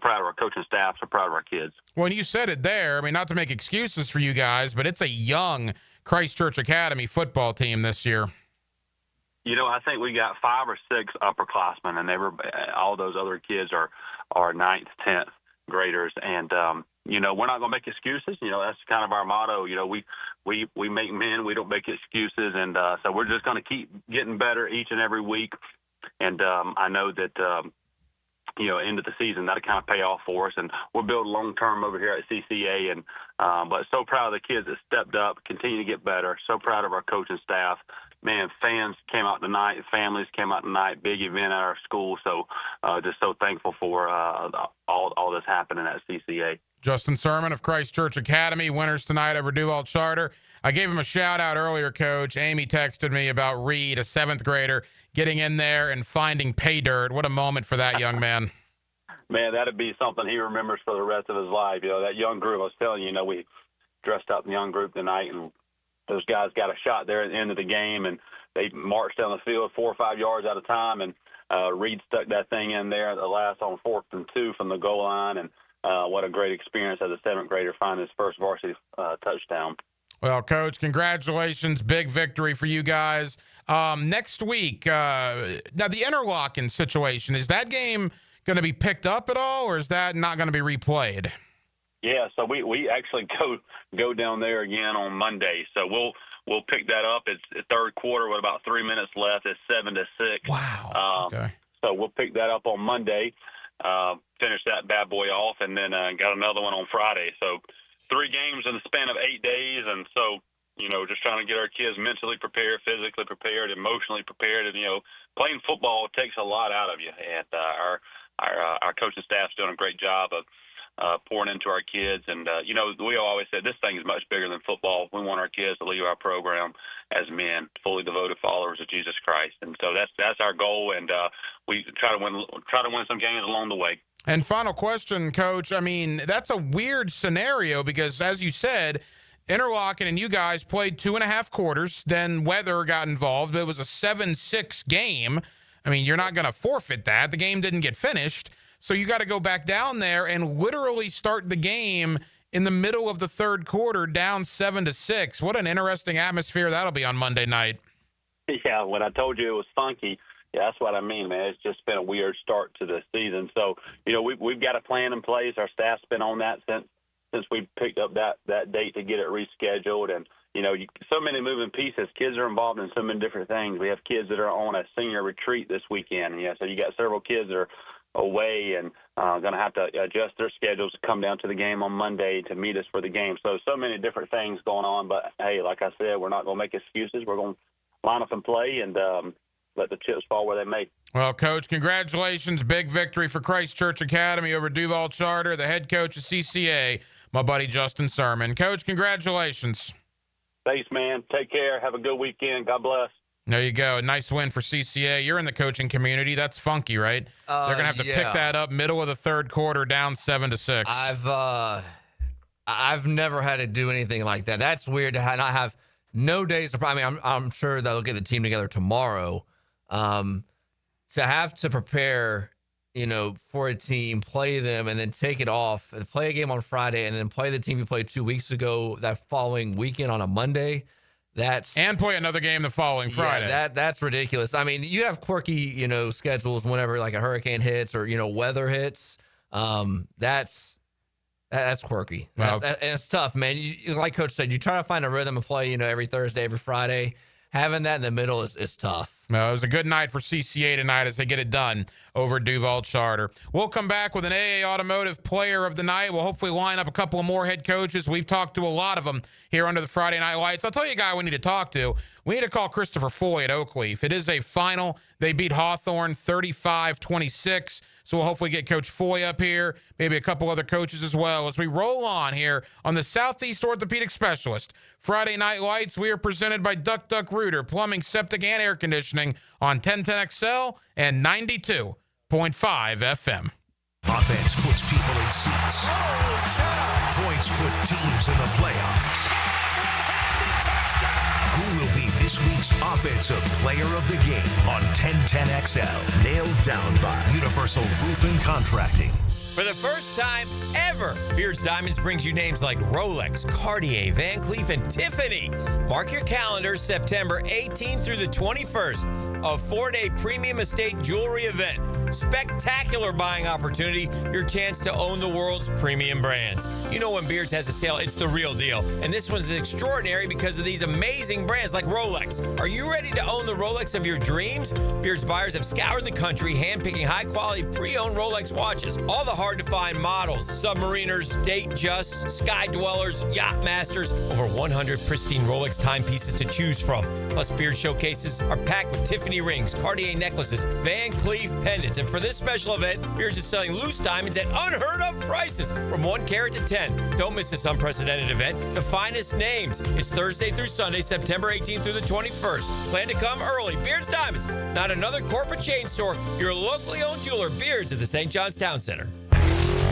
proud of our coaching staff, so proud of our kids. Well, and you said it there. I mean, not to make excuses for you guys, but it's a young Christ Church Academy football team this year. I think we got 5 or 6 upperclassmen, and all those other kids are 9th, 10th graders. And, we're not going to make excuses. That's kind of our motto. We make men, we don't make excuses. And so we're just going to keep getting better each and every week. And I know that, end of the season, that'll kind of pay off for us. And we'll build long-term over here at CCA. And but so proud of the kids that stepped up, continue to get better. So proud of our coaching staff. Man, fans came out tonight, families came out tonight, big event at our school. So just so thankful for all that's happening at CCA. Justin Sermon of Christ Church Academy, winners tonight over Duval Charter. I gave him a shout-out earlier, Coach. Amy texted me about Reed, a 7th grader, getting in there and finding pay dirt. What a moment for that young man. Man, that'd be something he remembers for the rest of his life. That young group, I was telling you, we dressed up in the young group tonight, and those guys got a shot there at the end of the game, and they marched down the field 4 or 5 yards at a time, and Reed stuck that thing in there at the last on 4th and 2 from the goal line, and what a great experience as a 7th grader finding his first varsity touchdown. Well, Coach, congratulations. Big victory for you guys. Next week, now the Interlochen situation, is that game going to be picked up at all, or is that not going to be replayed? Yeah, so we actually go down there again on Monday. So we'll pick that up. It's the third quarter with about 3 minutes left. It's 7-6. Wow. Okay. So we'll pick that up on Monday. finished that bad boy off, and then got another one on Friday. So 3 games in the span of 8 days, and so, just trying to get our kids mentally prepared, physically prepared, emotionally prepared. And, playing football takes a lot out of you. And our coaching staff's doing a great job of pouring into our kids. And, we always said this thing is much bigger than football. We want our kids to leave our program as men, fully devoted followers of Jesus Christ. And so that's our goal. And we try to win some games along the way. And final question, Coach. I mean, that's a weird scenario because, as you said, Interlochen and you guys played 2.5 quarters. Then weather got involved. It was a 7-6 game. I mean, you're not going to forfeit that. The game didn't get finished. So you got to go back down there and literally start the game in the middle of the third quarter, down 7-6. What an interesting atmosphere that'll be on Monday night. Yeah, when I told you it was funky, yeah, that's what I mean, man. It's just been a weird start to the season. So, we've got a plan in place. Our staff's been on that since we picked up that date to get it rescheduled. And, so many moving pieces. Kids are involved in so many different things. We have kids that are on a senior retreat this weekend. Yeah, so you got several kids that are away and going to have to adjust their schedules to come down to the game on Monday to meet us for the game. So many different things going on. But, hey, like I said, we're not going to make excuses. We're going to line up and play and let the chips fall where they may. Well, Coach, congratulations. Big victory for Christ Church Academy over Duval Charter. The head coach of CCA, my buddy Justin Sermon. Coach, congratulations. Thanks, man. Take care. Have a good weekend. God bless. There you go. A nice win for CCA. You're in the coaching community. That's funky, right? They're going to have to pick that up middle of the third quarter, down 7-6. I've never had to do anything like that. That's weird to not have no days to. I mean, I'm sure they'll get the team together tomorrow. To have to prepare, for a team, play them, and then take it off, and play a game on Friday, and then play the team you played 2 weeks ago that following weekend on a Monday. And play another game the following Friday. That's ridiculous. I mean, you have quirky, schedules whenever like a hurricane hits or, weather hits. That's quirky. And it's tough, man. You, like Coach said, you try to find a rhythm of play, every Thursday, every Friday. Having that in the middle is tough. No, it was a good night for CCA tonight as they get it done over Duval Charter. We'll come back with an AA Automotive Player of the Night. We'll hopefully line up a couple of more head coaches. We've talked to a lot of them here under the Friday Night Lights. I'll tell you a guy we need to talk to. We need to call Christopher Foy at Oakleaf. It is a final. They beat Hawthorne 35-26. So we'll hopefully get Coach Foy up here, maybe a couple other coaches as well, as we roll on here on the Southeast Orthopedic Specialist. Friday Night Lights, we are presented by Duck Duck Rooter, plumbing, septic, and air conditioning on 1010XL and 92.5 FM. Offense puts people in seats. Points put teams in the playoffs. Who will be this week's Offensive Player of the Game on 1010XL? Nailed down by Universal Roofing Contracting. For the first time ever, Beards Diamonds brings you names like Rolex, Cartier, Van Cleef, and Tiffany. Mark your calendars, September 18th through the 21st, a 4-day premium estate jewelry event. Spectacular buying opportunity, your chance to own the world's premium brands. You know when Beards has a sale, it's the real deal. And this one's extraordinary because of these amazing brands like Rolex. Are you ready to own the Rolex of your dreams? Beards buyers have scoured the country, handpicking high-quality pre-owned Rolex watches. All the hard-to-find models, Submariners, Datejusts, Sky Dwellers, Yacht Masters, over 100 pristine Rolex timepieces to choose from. Plus, Beard showcases are packed with Tiffany rings, Cartier necklaces, Van Cleef pendants. And for this special event, Beards is selling loose diamonds at unheard of prices from 1 carat to 10. Don't miss this unprecedented event. The finest names. It's Thursday through Sunday, September 18th through the 21st. Plan to come early. Beards Diamonds, not another corporate chain store. Your locally owned jeweler, Beards at the St. John's Town Center.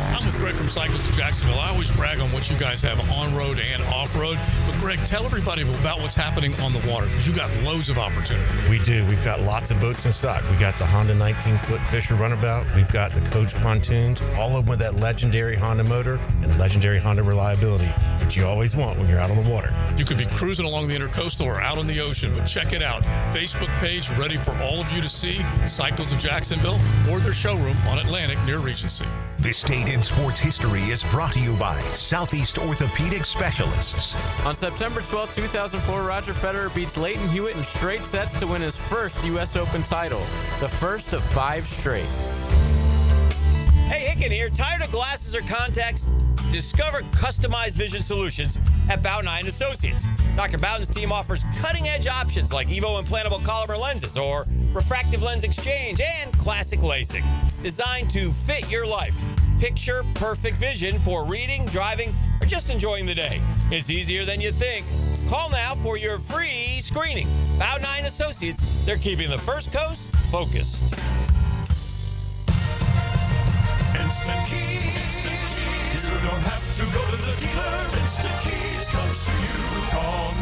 I'm with Greg from Cycles of Jacksonville. I always brag on what you guys have on-road and off-road. But, Greg, tell everybody about what's happening on the water, because you got loads of opportunity. We do. We've got lots of boats in stock. We got the Honda 19-foot Fisher Runabout. We've got the Coach pontoons, all of them with that legendary Honda motor and legendary Honda reliability, which you always want when you're out on the water. You could be cruising along the Intercoastal or out on the ocean, but check it out. Facebook page ready for all of you to see, Cycles of Jacksonville, or their showroom on Atlantic near Regency. This Date in Sports History is brought to you by Southeast Orthopedic Specialists. On September 12, 2004, Roger Federer beats Leighton Hewitt in straight sets to win his first U.S. Open title, the first of 5 straight. Hey, Hicken here. Tired of glasses or contacts? Discover customized vision solutions at Bowden Eye & Associates. Dr. Bowden's team offers cutting-edge options like EVO implantable Collamer lenses or refractive lens exchange and classic LASIK, designed to fit your life. Picture perfect vision for reading, driving, or just enjoying the day. It's easier than you think. Call now for your free screening. Bowden Eye & Associates, they're keeping the First Coast focused. Instant Keys. You don't have to go to the dealer. Instant Keys comes to you. Call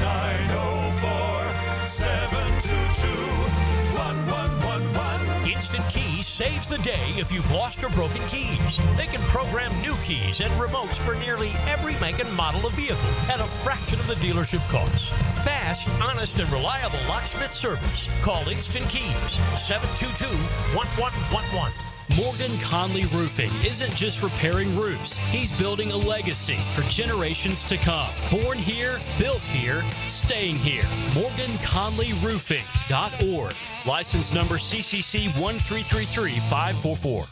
904-722-1111. Instant Keys saves the day if you've lost or broken keys. They can program new keys and remotes for nearly every make and model of vehicle at a fraction of the dealership cost. Fast, honest, and reliable locksmith service. Call Instant Keys, 722-1111. Morgan Conley Roofing isn't just repairing roofs. He's building a legacy for generations to come. Born here, built here, staying here. MorganConleyRoofing.org. License number CCC 1333544.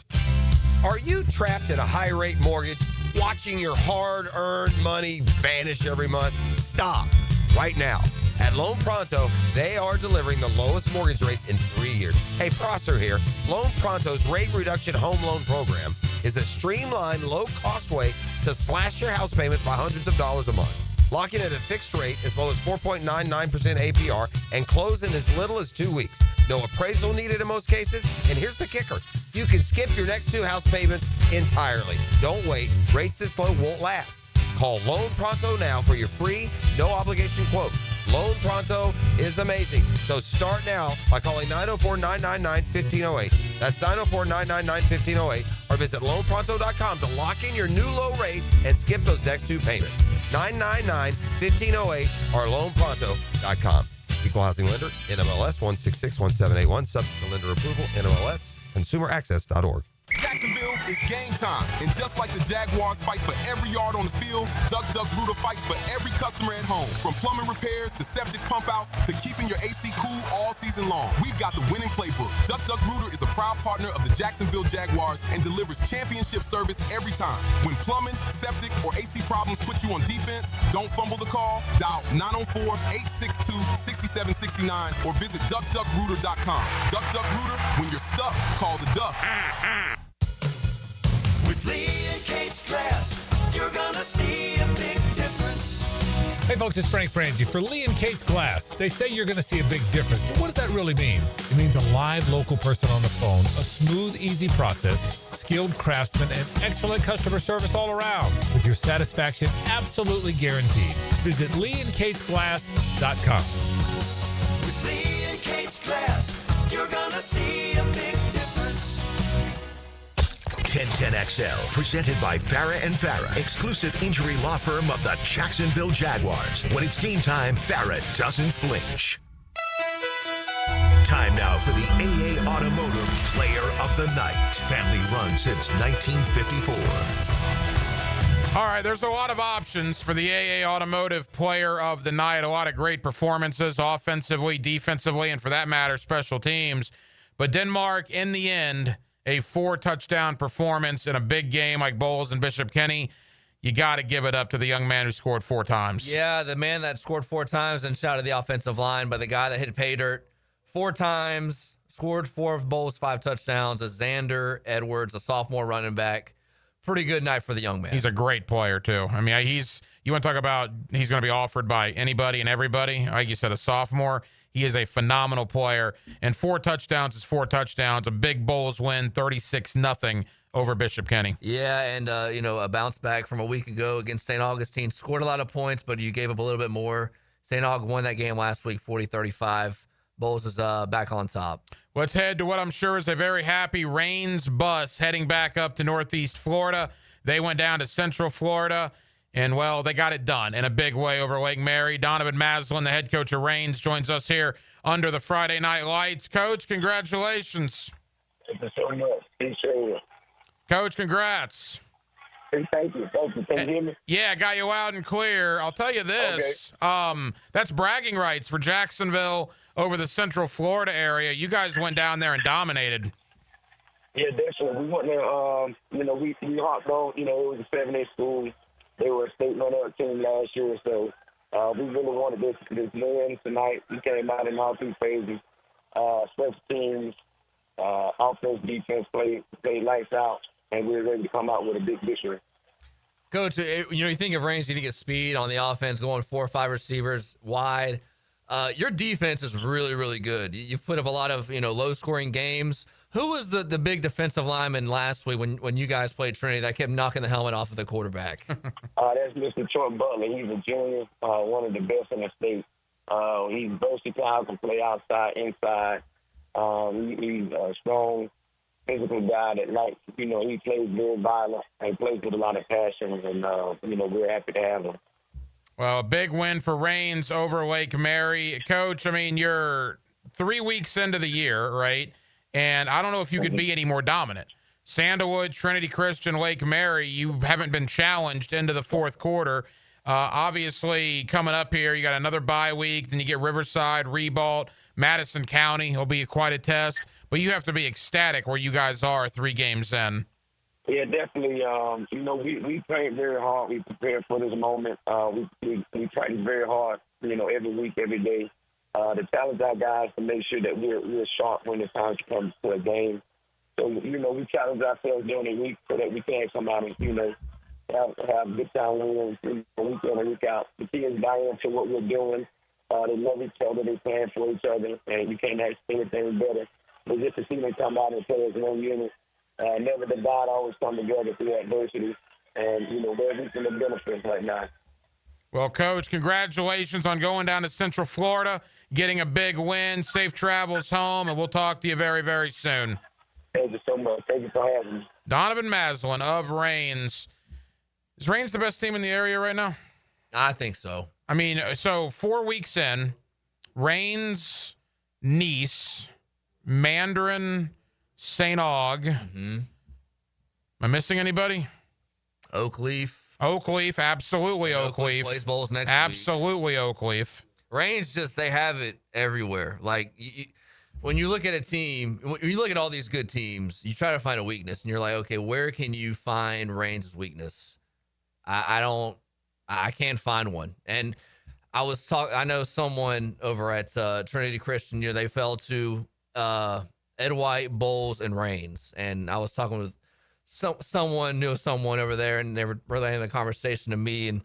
Are you trapped in a high-rate mortgage, watching your hard-earned money vanish every month? Stop right now. At Loan Pronto, they are delivering the lowest mortgage rates in 3 years. Hey, Prosser here. Loan Pronto's rate reduction home loan program is a streamlined, low-cost way to slash your house payments by hundreds of dollars a month. Lock in at a fixed rate as low as 4.99% APR and close in as little as 2 weeks. No appraisal needed in most cases. And here's the kicker. You can skip your next 2 house payments entirely. Don't wait. Rates this low won't last. Call Loan Pronto now for your free, no-obligation quote. Loan Pronto is amazing. So start now by calling 904-999-1508. That's 904-999-1508. Or visit loanpronto.com to lock in your new low rate and skip those next 2 payments. 999-1508 or loanpronto.com. Equal housing lender, NMLS 1661781. Subject to lender approval, NMLS, consumeraccess.org. Jacksonville is game time, and just like the Jaguars fight for every yard on the field, Duck Duck Rooter fights for every customer at home. From plumbing repairs to septic pump outs to keeping your AC cool all season long, we've got the winning playbook. Duck Duck Rooter is a proud partner of the Jacksonville Jaguars and delivers championship service every time. When plumbing, septic, or AC problems put you on defense, don't fumble the call. Dial 904-862-6769 or visit DuckDuckRooter.com. Duck Duck Rooter, when you're stuck, call the Duck. With Lee and Kate's Glass, you're gonna see a big difference. Hey folks, it's Frank Frangie for Lee and Kate's Glass. They say you're going to see a big difference, but what does that really mean? It means a live local person on the phone, a smooth, easy process, skilled craftsmen, and excellent customer service all around, with your satisfaction absolutely guaranteed. Visit LeeandKatesGlass.com. With Lee and Kate's Glass, you're gonna see a big difference. 1010XL, presented by Farah and Farah, exclusive injury law firm of the Jacksonville Jaguars. When it's game time, Farah doesn't flinch. Time now for the AA Automotive Player of the Night. Family run since 1954. All right, there's a lot of options for the AA Automotive Player of the Night. A lot of great performances, offensively, defensively, and for that matter, special teams. But Denmark, in the end, a 4-touchdown performance in a big game like Bowles and Bishop Kenny. You got to give it up to the young man who scored 4 times. Yeah, the man that scored 4 times and shot at the offensive line, but the guy that hit pay dirt 4 times, scored 4 of Bowles' 5 touchdowns, is Xander Edwards, a sophomore running back. Pretty good night for the young man. He's a great player, too. I mean, you want to talk about he's going to be offered by anybody and everybody. Like you said, a sophomore. He is a phenomenal player. And 4 touchdowns is 4 touchdowns. A big Bowles win, 36-0 over Bishop Kenny. Yeah, and, a bounce back from a week ago against St. Augustine. Scored a lot of points, but you gave up a little bit more. St. Aug won that game last week, 40-35. Bowles is back on top. Let's head to what I'm sure is a very happy Rains bus heading back up to Northeast Florida. They went down to Central Florida. And, well, they got it done in a big way over Lake Mary. Donovan Maslin, the head coach of Rains, joins us here under the Friday Night Lights. Coach, congratulations. Thank you so much. Appreciate it. Coach, congrats. Thank you. Can you hear me? Yeah, I got you loud and clear. I'll tell you this. Okay. That's bragging rights for Jacksonville over the Central Florida area. You guys went down there and dominated. Yeah, definitely. We want to, we hopped on, it was a 7A school. They were a state runner-up team last year, so we really wanted this win tonight. We came out in all three phases. Special teams, offense, defense played lights out, and we were ready to come out with a big victory. Coach, you think of range, you think of speed on the offense, going 4 or 5 receivers wide. Your defense is really, really good. You've put up a lot of, low-scoring games. Who was the big defensive lineman last week when you guys played Trinity that kept knocking the helmet off of the quarterback? That's Mr. Troy Butler. He's a junior, one of the best in the state. He's versatile, can play outside, inside. He's a strong, physical guy that likes, he plays very violent and plays with a lot of passion, and, we're happy to have him. Well, a big win for Raines over Lake Mary. Coach, you're 3 weeks into the year, right? And I don't know if you could be any more dominant. Sandalwood, Trinity Christian, Lake Mary, you haven't been challenged into the fourth quarter. Obviously, coming up here, you got another bye week. Then you get Riverside, Ribault, Madison County. It'll be quite a test. But you have to be ecstatic where you guys are 3 games in. Yeah, definitely. We trained very hard. We prepared for this moment. We practice very hard, every week, every day. To challenge our guys to make sure that we're sharp when the time comes to a game. So, we challenge ourselves during the week so that we can come out and, have good time wins week in and week out. The kids buy into what we're doing. They love each other. They plan for each other. And you can't ask anything better. But just to see them come out and play as one unit, never divide, always come together through adversity. And, they're reaping the benefits right now. Well, Coach, congratulations on going down to Central Florida, getting a big win, safe travels home, and we'll talk to you very, very soon. Thank you so much. Thank you for having me. Donovan Maslin of Raines. Is Raines the best team in the area right now? I think so. So 4 weeks in, Raines, Nice, Mandarin, St. Aug. Mm-hmm. Am I missing anybody? Oakleaf, absolutely Oakleaf. Plays bowls next absolutely week. Oakleaf. Range they have it everywhere. Like when you look at a team, when you look at all these good teams, you try to find a weakness, and you're like, okay, where can you find Range's weakness? I can't find one. And I know someone over at Trinity Christian, they fell to Ed White, Bowles, and Raines, and I was talking with someone knew someone over there, and they were relaying the conversation to me,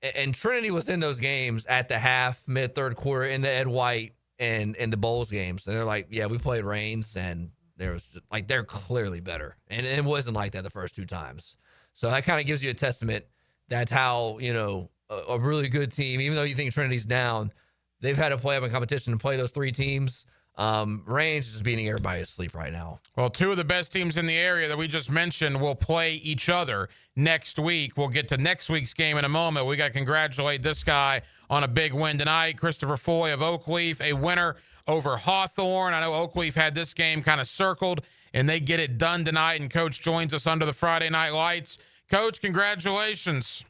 and Trinity was in those games at the half, mid, third quarter in the Ed White and the Bowles games, and they're like, yeah, we played Raines, and they're clearly better, and it wasn't like that the first 2 times. So that kind of gives you a testament. That's how a really good team, even though you think Trinity's down, they've had to play up in competition and play those 3 teams. Range is just beating everybody to sleep right now. Well, 2 of the best teams in the area that we just mentioned will play each other next week. We'll get to next week's game in a moment. We got to congratulate this guy on a big win tonight. Christopher Foy of Oakleaf, a winner over Hawthorne. I know Oakleaf had this game kind of circled, and they get it done tonight, and Coach joins us under the Friday Night Lights. Coach, congratulations.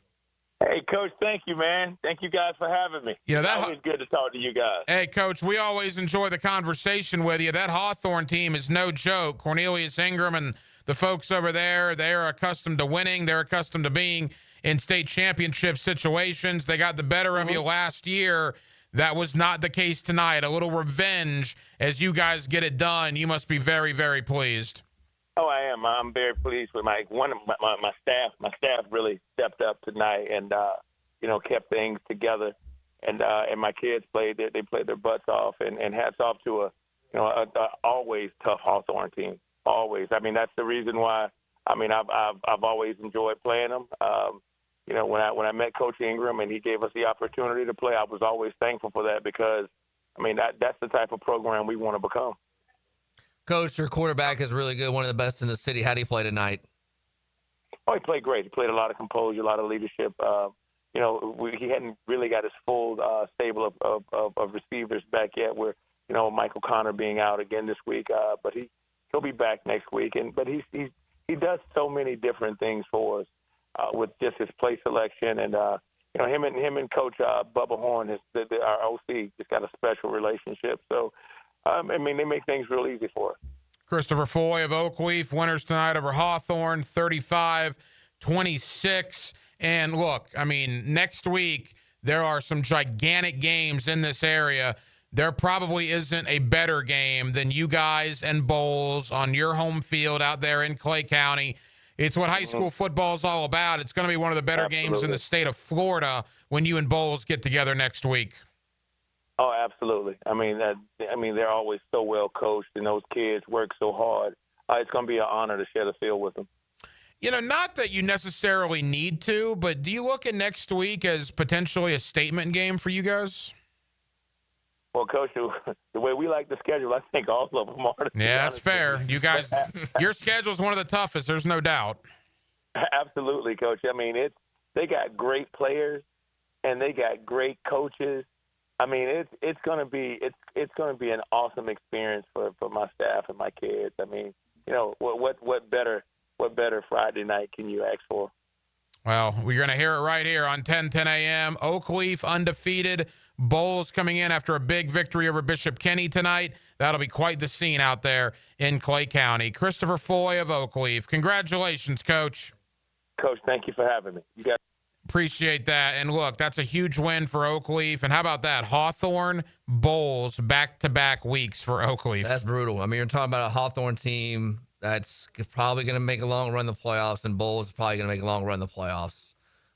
Hey, Coach, thank you, man. Thank you guys for having me. It's always good to talk to you guys. Hey, Coach, we always enjoy the conversation with you. That Hawthorne team is no joke. Cornelius Ingram and the folks over there, they're accustomed to winning. They're accustomed to being in state championship situations. They got the better of you last year. That was not the case tonight. A little revenge as you guys get it done. You must be very, very pleased. Oh, I am. I'm very pleased with my staff. My staff really stepped up tonight and kept things together. And my kids played their butts off. And hats off to a always tough Hawthorne team. Always. That's the reason why. I've always enjoyed playing them. When I met Coach Ingram and he gave us the opportunity to play, I was always thankful for that because that's the type of program we want to become. Coach, your quarterback is really good, one of the best in the city. How do you play tonight? Oh, he played great. He played a lot of composure, a lot of leadership. He hadn't really got his full stable of receivers back yet. Where Michael Connor being out again this week, but he'll be back next week. But he does so many different things for us with just his play selection and him and Coach Bubba Horn, our OC, just got a special relationship. So. They make things real easy for us. Christopher Foy of Oakleaf, winners tonight over Hawthorne, 35-26. And look, I mean, next week, there are some gigantic games in this area. There probably isn't a better game than you guys and Bowles on your home field out there in Clay County. It's what high school football is all about. It's going to be one of the better games in the state of Florida when you and Bowles get together next week. Oh, absolutely. I mean, they're always so well coached, and those kids work so hard. It's going to be an honor to share the field with them. You know, not that you necessarily need to, but do you look at next week as potentially a statement game for you guys? Well, Coach, the way we like the schedule, I think all of them are. Yeah, that's fair. You guys, your schedule is one of the toughest. There's no doubt. Absolutely, Coach. I mean, they got great players, and they got great coaches. I mean, it's going to be an awesome experience for my staff and my kids. I mean, you know, what better Friday night can you ask for? Well, we're going to hear it right here on 10 a.m. Oakleaf undefeated. Bowles coming in after a big victory over Bishop Kenny tonight. That'll be quite the scene out there in Clay County. Christopher Foy of Oakleaf. Congratulations, Coach. Coach, thank you for having me. You got. Appreciate that. And look, that's a huge win for Oakleaf. And how about that? Hawthorne, Bowles, back-to-back weeks for Oakleaf. That's brutal. I mean, you're talking about a Hawthorne team that's probably going to make a long run in the playoffs, and Bowles is probably going to make a long run in the playoffs.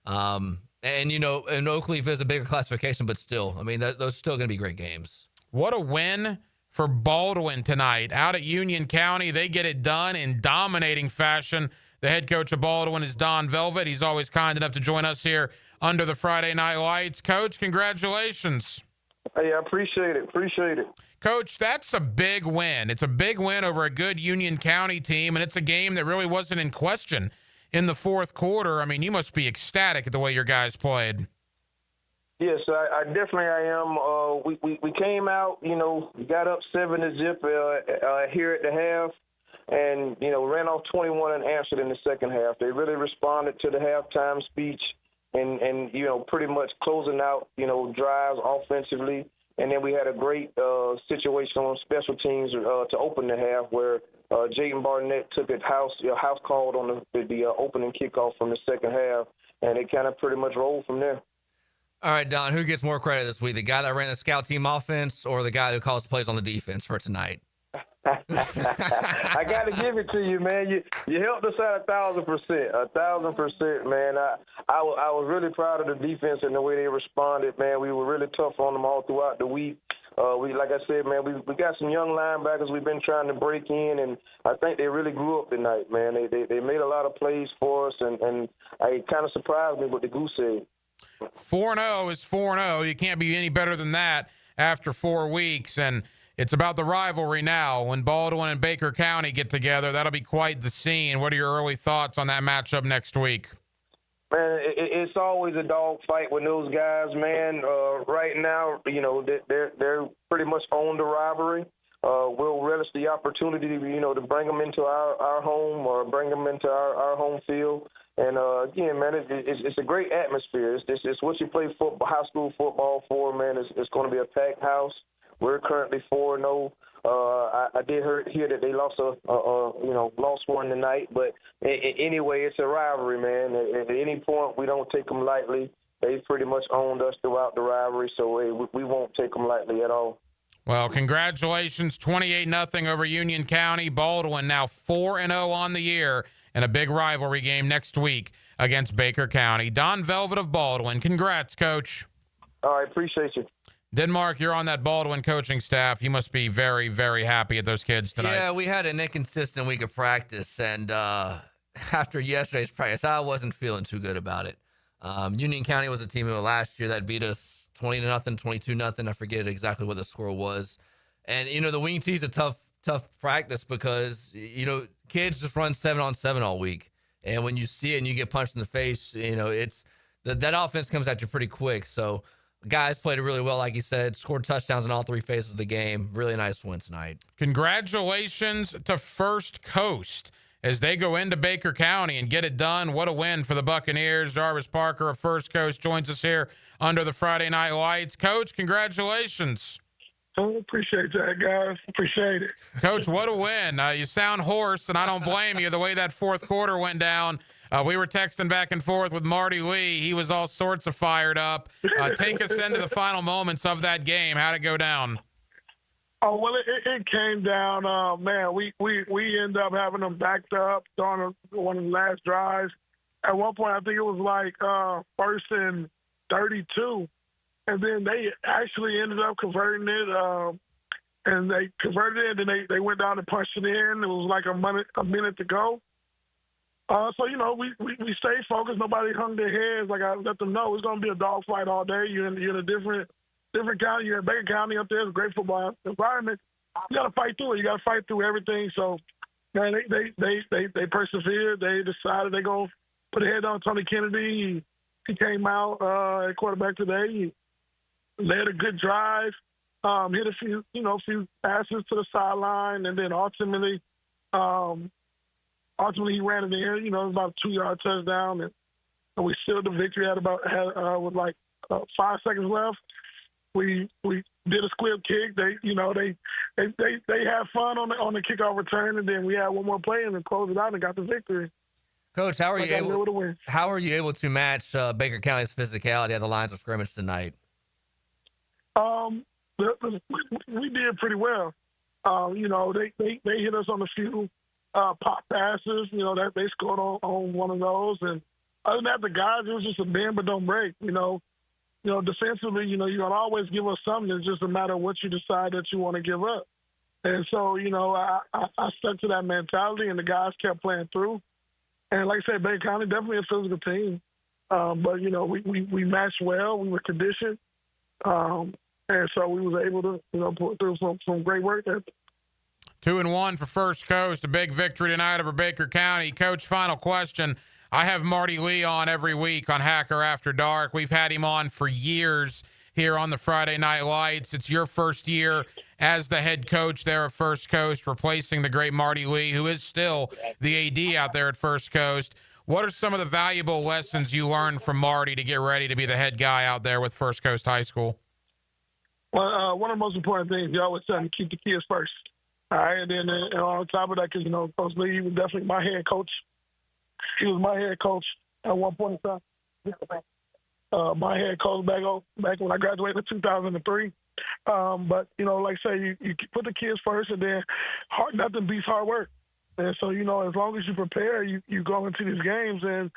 And, you know, and Oakleaf is a bigger classification, but still, I mean, those are still going to be great games. What a win for Baldwin tonight. Out at Union County, they get it done in dominating fashion. The head coach of Baldwin is Don Velvet. He's always kind enough to join us here under the Friday Night Lights. Coach, congratulations. Hey, I appreciate it. Coach, that's a big win. It's a big win over a good Union County team, and it's a game that really wasn't in question in the fourth quarter. I mean, you must be ecstatic at the way your guys played. Yes, I definitely am. We came out, you know, got up 7-0 here at the half, and, you know, ran off 21 and answered in the second half. They really responded to the halftime speech and you know, pretty much closing out, you know, drives offensively. And then we had a great situation on special teams to open the half where Jayden Barnett took it house called on the opening kickoff from the second half, and it kind of pretty much rolled from there. All right, Don, who gets more credit this week? The guy that ran the scout team offense or the guy who calls plays on the defense for tonight? I got to give it to you, man. You helped us out 1,000%, man. I was really proud of the defense and the way they responded, man. We were really tough on them all throughout the week. Like I said, man, we got some young linebackers we've been trying to break in, and I think they really grew up tonight, man. They made a lot of plays for us, and it kind of surprised me what the Goose said. 4-0 is 4-0. You can't be any better than that after 4 weeks, and it's about the rivalry now. When Baldwin and Baker County get together, that'll be quite the scene. What are your early thoughts on that matchup next week? Man, it's always a dog fight with those guys, man. Right now, you know, they're pretty much on the rivalry. We'll relish the opportunity, you know, to bring them into our home or bring them into our home field. And, again, man, it's a great atmosphere. It's what you play high school football for, man. It's going to be a packed house. We're currently 4-0. I did hear that they lost lost one tonight. But anyway, it's a rivalry, man. At any point, we don't take them lightly. They pretty much owned us throughout the rivalry, so we won't take them lightly at all. Well, congratulations, 28-0 over Union County. Baldwin now 4-0 on the year in a big rivalry game next week against Baker County. Don Velvet of Baldwin, congrats, Coach. All right, appreciate you. Denmark, you're on that Baldwin coaching staff. You must be very, very happy at those kids tonight. Yeah, we had an inconsistent week of practice, and after yesterday's practice, I wasn't feeling too good about it. Union County was a team last year that beat us 20-0, 22-0. I forget exactly what the score was. And, you know, the wing tee's a tough practice because, you know, kids just run 7-on-7 all week. And when you see it and you get punched in the face, you know, it's that offense comes at you pretty quick. So guys played it really well, like you said, scored touchdowns in all three phases of the game. Really nice win tonight. Congratulations to First Coast as they go into Baker County and get it done. What a win for the Buccaneers. Jarvis Parker of First Coast joins us here under the Friday Night Lights. Coach, congratulations. Oh, appreciate that, guys. Appreciate it. Coach, what a win. You sound hoarse, and I don't blame you. The way that fourth quarter went down, we were texting back and forth with Marty Lee. He was all sorts of fired up. Take us into the final moments of that game. How'd it go down? Oh, well, it came down, man, we ended up having them backed up on one of the last drives. At one point, I think it was like 1st and 32. And then they actually ended up converting it, and they converted it, and then they went down and punched it in. It was like a minute to go. So, you know, we stayed focused. Nobody hung their heads. Like, I let them know it's going to be a dogfight all day. You're in a different county. You're in Baker County up there. It's a great football environment. You got to fight through it. You got to fight through everything. So, man, they persevered. They decided they're going to put a head on Tony Kennedy. He came out at quarterback today. He led a good drive, hit a few passes to the sideline, and then ultimately he ran in the air. You know, it was about a 2-yard touchdown, and we sealed the victory with like 5 seconds left. We did a squib kick. They had fun on the kickoff return, and then we had one more play and then closed it out and got the victory. Coach, how are you able to match Baker County's physicality at the lines of scrimmage tonight? We did pretty well. You know, they hit us on a few pop passes. You know, that they scored on one of those. And other than that, the guys, it was just a bend but don't break. You know, defensively, you know, you're gonna always give us something. It's just a matter of what you decide that you want to give up. And so, you know, I stuck to that mentality, and the guys kept playing through. And like I said, Baker County definitely a physical team. But you know, we matched well. We were conditioned. And so we was able to, you know, put through some great work there. 2-1 for First Coast, a big victory tonight over Baker County. Coach, final question. I have Marty Lee on every week on Hacker After Dark. We've had him on for years here on the Friday Night Lights. It's your first year as the head coach there at First Coast, replacing the great Marty Lee, who is still the AD out there at First Coast. What are some of the valuable lessons you learned from Marty to get ready to be the head guy out there with First Coast High School? Well, one of the most important things, you always tell them to keep the kids first. All right, and then on top of that, because, you know, Coach Lee, he was definitely my head coach. He was my head coach at one point in time. My head coach back when I graduated in 2003. But, you know, like I say, you put the kids first, and then nothing beats hard work. And so, you know, as long as you prepare, you go into these games and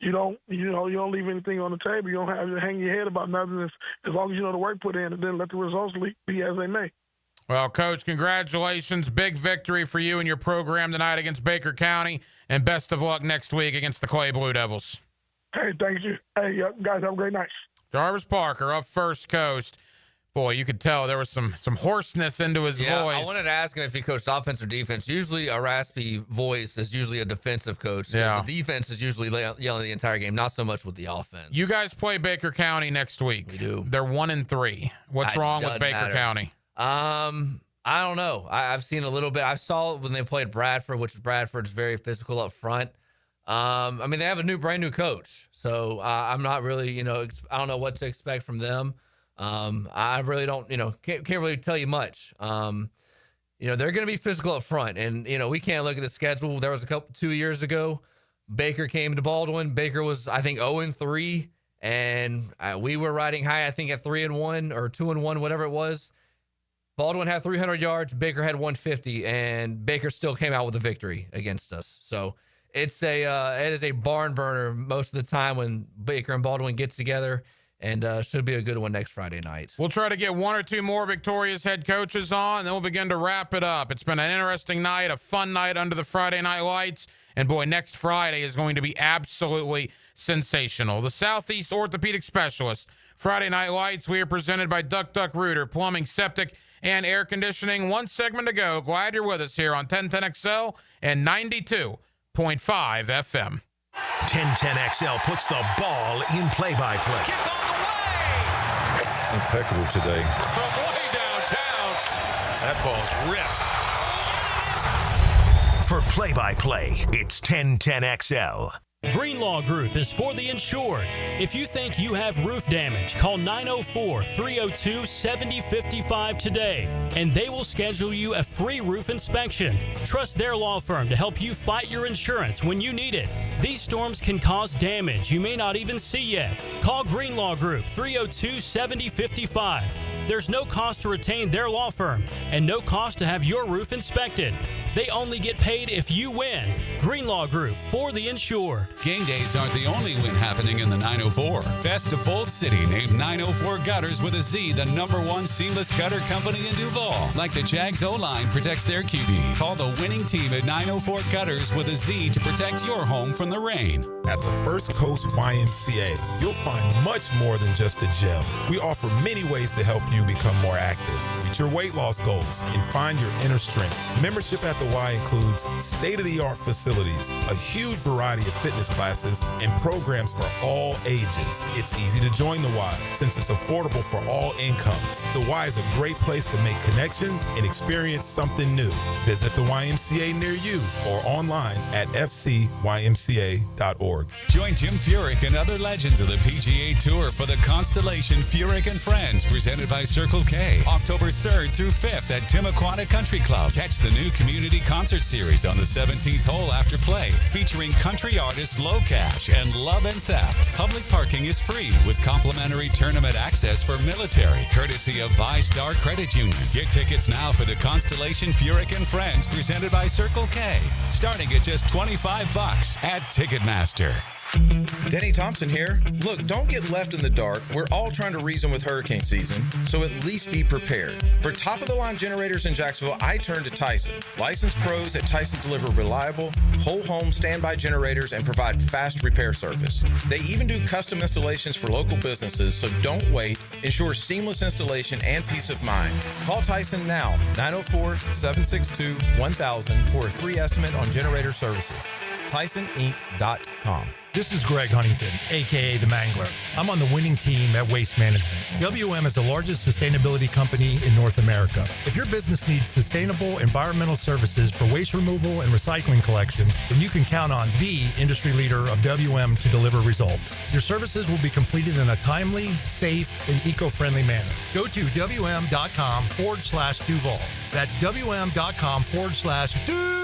you don't leave anything on the table. You don't have to hang your head about nothing as long as you know the work put in, and then let the results be as they may. Well, Coach, congratulations. Big victory for you and your program tonight against Baker County, and best of luck next week against the Clay Blue Devils. Hey, thank you. Hey, guys, have a great night. Jarvis Parker up First Coast. Boy, you could tell there was some hoarseness into his voice. I wanted to ask him if he coached offense or defense. Usually a raspy voice is usually a defensive coach. Yeah. The defense is usually yelling the entire game, not so much with the offense. You guys play Baker County next week. We do. They're 1-3. What's wrong with Baker County? I don't know. I've seen a little bit. I saw when they played Bradford, which Bradford's very physical up front. I mean, they have a brand new coach. So I'm not really, I don't know what to expect from them. I really don't, can't really tell you much. They're going to be physical up front, and, we can't look at the schedule. There was 2 years ago, Baker came to Baldwin. Baker was, I think, 0-3, and we were riding high, I think, at 3-1 or 2-1, whatever it was. Baldwin had 300 yards. Baker had 150, and Baker still came out with a victory against us. So it is a barn burner most of the time when Baker and Baldwin get together. And should be a good one next Friday night. We'll try to get one or two more victorious head coaches on, and then we'll begin to wrap it up. It's been an interesting night, a fun night under the Friday Night Lights. And, boy, next Friday is going to be absolutely sensational. The Southeast Orthopedic Specialist. Friday Night Lights, we are presented by Duck Duck Rooter, Plumbing, Septic, and Air Conditioning. One segment to go. Glad you're with us here on 1010XL and 92.5 FM. 1010XL puts the ball in play-by-play. Impeccable today. From way downtown, that ball's ripped. For play-by-play, it's 1010XL. Greenlaw Group is for the insured. If you think you have roof damage, call 904-302-7055 today, and they will schedule you a free roof inspection. Trust their law firm to help you fight your insurance when you need it. These storms can cause damage you may not even see yet. Call Greenlaw Group 302-7055. There's no cost to retain their law firm and no cost to have your roof inspected. They only get paid if you win. Greenlaw Group, for the insured. Game days aren't the only win happening in the 904. Best of Bold City named 904 Gutters with a Z the #1 seamless gutter company in Duval. Like the Jags O-line protects their QB. Call the winning team at 904 Gutters with a Z to protect your home from the rain. At the First Coast YMCA, you'll find much more than just a gym. We offer many ways to help you become more active, reach your weight loss goals, and find your inner strength. Membership at the Y includes state-of-the-art facilities, a huge variety of fitness classes, and programs for all ages. It's easy to join the Y since it's affordable for all incomes. The Y is a great place to make connections and experience something new. Visit the YMCA near you or online at fcymca.org. Join Jim Furyk and other legends of the PGA Tour for the Constellation Furyk and Friends, presented by Circle K, October 3rd through 5th at Timuquana Country Club. Catch the new community concert series on the 17th hole after play, featuring country artists Low Cash and Love and Theft. Public parking is free with complimentary tournament access for military, courtesy of ViStar Credit Union. Get tickets now for the Constellation Furyk and Friends, presented by Circle K, starting at just $25 at Ticketmaster. Denny Thompson here. Look, don't get left in the dark. We're all trying to reason with hurricane season, so at least be prepared. For top-of-the-line generators in Jacksonville, I turn to Tyson. Licensed pros at Tyson deliver reliable, whole-home standby generators and provide fast repair service. They even do custom installations for local businesses, so don't wait. Ensure seamless installation and peace of mind. Call Tyson now, 904-762-1000 for a free estimate on generator services. TysonInc.com. This is Greg Huntington, a.k.a. The Mangler. I'm on the winning team at Waste Management. WM is the largest sustainability company in North America. If your business needs sustainable environmental services for waste removal and recycling collection, then you can count on the industry leader of WM to deliver results. Your services will be completed in a timely, safe, and eco-friendly manner. Go to WM.com/Duval. That's WM.com/Duval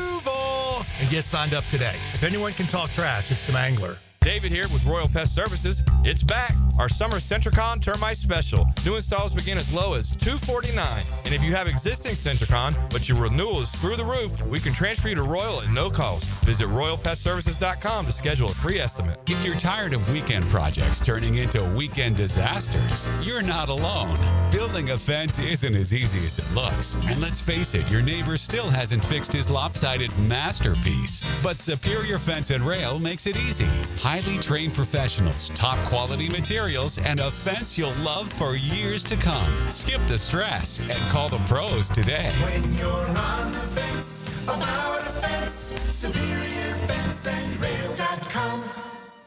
and get signed up today. If anyone can talk trash, it's The Mangler. David here with Royal Pest Services. It's back. Our summer Centricon Termite Special. New installs begin as low as $249. And if you have existing Centricon, but your renewal is through the roof, we can transfer you to Royal at no cost. Visit RoyalPestServices.com to schedule a free estimate. If you're tired of weekend projects turning into weekend disasters, you're not alone. Building a fence isn't as easy as it looks. And let's face it, your neighbor still hasn't fixed his lopsided masterpiece. But Superior Fence and Rail makes it easy. Highly trained professionals, top quality materials, and a fence you'll love for years to come. Skip the stress and call the pros today. When you're on the fence, about a fence, SuperiorFenceandRail.com.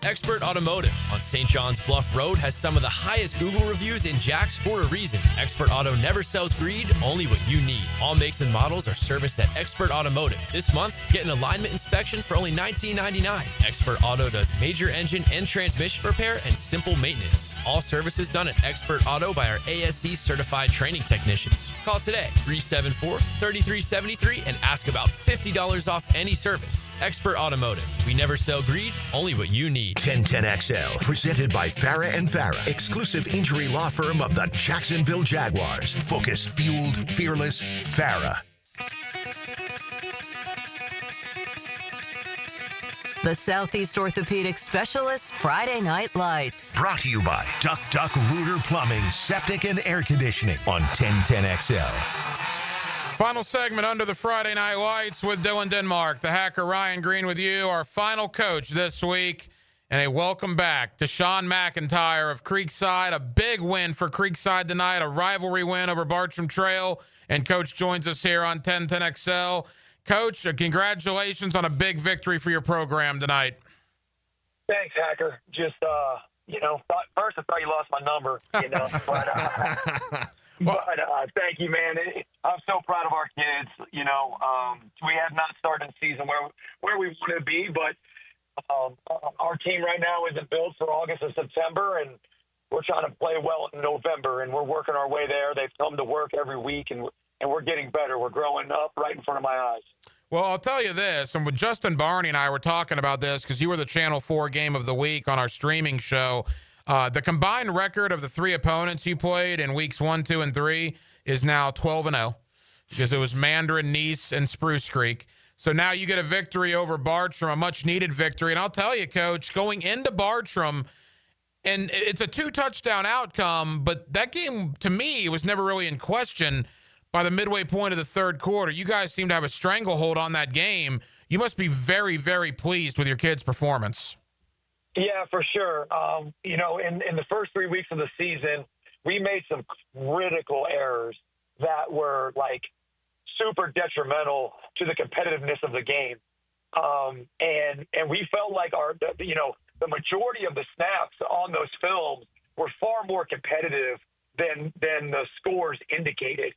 Expert Automotive on St. John's Bluff Road has some of the highest Google reviews in Jax for a reason. Expert Auto never sells greed, only what you need. All makes and models are serviced at Expert Automotive. This month, get an alignment inspection for only $19.99. Expert Auto does major engine and transmission repair and simple maintenance. All services done at Expert Auto by our ASC certified training technicians. Call today, 374-3373, and ask about $50 off any service. Expert Automotive. We never sell greed, only what you need. 1010XL, presented by Farah and Farah, exclusive injury law firm of the Jacksonville Jaguars. Focused, fueled, fearless, Farah. The Southeast Orthopedic Specialist Friday Night Lights. Brought to you by Duck Duck Rooter Plumbing, Septic and Air Conditioning on 1010XL. Final segment under the Friday Night Lights with Dylan Denmark, the hacker Ryan Green with you, our final coach this week. And a welcome back to Sean McIntyre of Creekside. A big win for Creekside tonight, a rivalry win over Bartram Trail. And Coach joins us here on 1010XL. Coach, congratulations on a big victory for your program tonight. Thanks, Hacker. Just, first I thought you lost my number, but thank you, man. I'm so proud of our kids. We have not started the season where we want to be, but Our team right now isn't built for August and September, and we're trying to play well in November, and we're working our way there. They've come to work every week, and we're getting better. We're growing up right in front of my eyes. Well, I'll tell you this, and with Justin Barney and I were talking about this because you were the Channel 4 Game of the Week on our streaming show. The combined record of the three opponents you played in weeks 1, 2, and 3 is now 12-0 because it was Mandarin, Nice, and Spruce Creek. So now you get a victory over Bartram, a much-needed victory. And I'll tell you, Coach, going into Bartram, and it's a 2-touchdown outcome, but that game, to me, was never really in question by the midway point of the third quarter. You guys seem to have a stranglehold on that game. You must be very, very pleased with your kids' performance. Yeah, for sure. In the first 3 weeks of the season, we made some critical errors that were, super detrimental to the competitiveness of the game. And we felt like the majority of the snaps on those films were far more competitive than the scores indicated.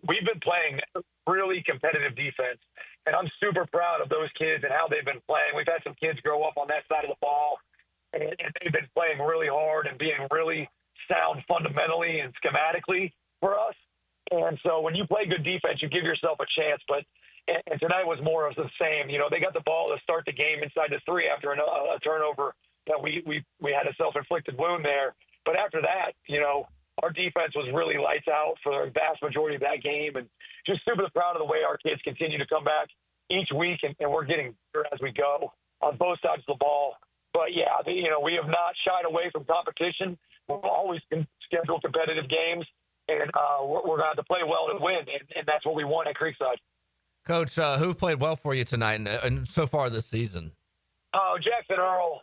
We've been playing really competitive defense, and I'm super proud of those kids and how they've been playing. We've had some kids grow up on that side of the ball, and they've been playing really hard and being really sound fundamentally and schematically for us. And so when you play good defense, you give yourself a chance. And tonight was more of the same. They got the ball to start the game inside the 3 after a turnover that we had a self-inflicted wound there. But after that, our defense was really lights out for the vast majority of that game, and just super proud of the way our kids continue to come back each week, and we're getting better as we go on both sides of the ball. But, yeah, we have not shied away from competition. We've always scheduled competitive games, and we're going to have to play well to win, and that's what we want at Creekside. Coach, who played well for you tonight and so far this season? Jackson Earl.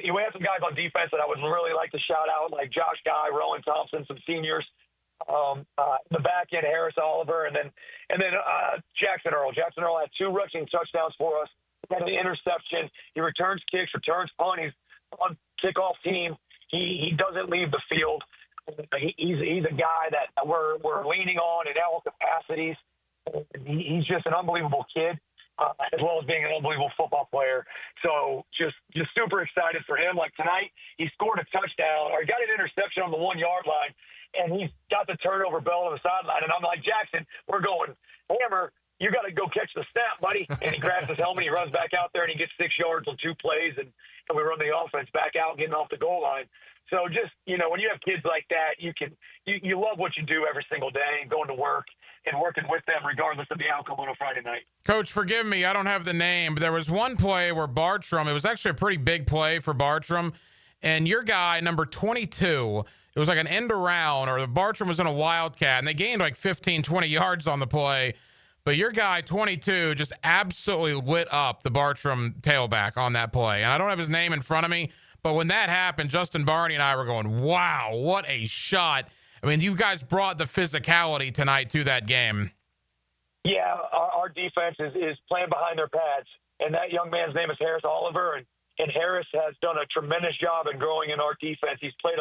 We had some guys on defense that I would really like to shout out, like Josh Guy, Rowan Thompson, some seniors. The back end, Harris Oliver, and then Jackson Earl. Jackson Earl had 2 rushing touchdowns for us. He had an interception. He returns kicks, returns punt. He's on kickoff team. He doesn't leave the field. He's a guy that we're leaning on in all capacities. He's just an unbelievable kid, as well as being an unbelievable football player. So just super excited for him. Like tonight, he scored a touchdown, or he got an interception on the 1-yard line, and he's got the turnover bell on the sideline. And I'm like, Jackson, we're going, Hammer, you got to go catch the snap, buddy. And he grabs his helmet, he runs back out there, and he gets 6 yards on 2 plays, and we run the offense back out, getting off the goal line. So just, when you have kids like that, you love what you do every single day, and going to work and working with them regardless of the outcome on a Friday night. Coach, forgive me, I don't have the name, but there was one play where Bartram, it was actually a pretty big play for Bartram, and your guy, number 22, it was like an end around, or the Bartram was in a wildcat, and they gained like 15, 20 yards on the play, but your guy, 22, just absolutely lit up the Bartram tailback on that play, and I don't have his name in front of me, but when that happened, Justin Barney and I were going, wow, what a shot. I mean, you guys brought the physicality tonight to that game. Yeah, our defense is playing behind their pads, and that young man's name is Harris Oliver, and Harris has done a tremendous job in growing in our defense. He's played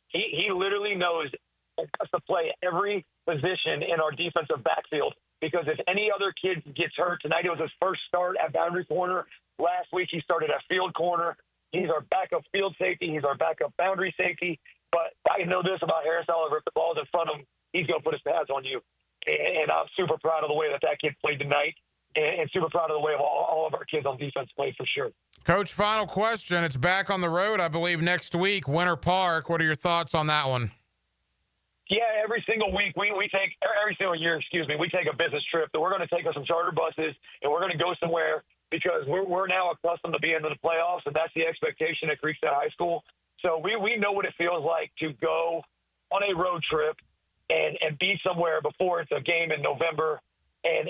he literally knows to play every position in our defensive backfield, because if any other kid gets hurt, tonight it was his first start at boundary corner. Last week he started at field corner. He's our backup field safety. He's our backup boundary safety. But I know this about Harris Oliver. If the ball's in front of him, he's going to put his pads on you. And I'm super proud of the way that kid played tonight, and super proud of the way all of our kids on defense played, for sure. Coach, final question. It's back on the road, I believe, next week, Winter Park. What are your thoughts on that one? Yeah, every single week, every single year, we take a business trip that we're going to take us some charter buses, and we're going to go somewhere, because we're now accustomed to being in the playoffs, and that's the expectation at Creekside High School. So we know what it feels like to go on a road trip and be somewhere before it's a game in November, and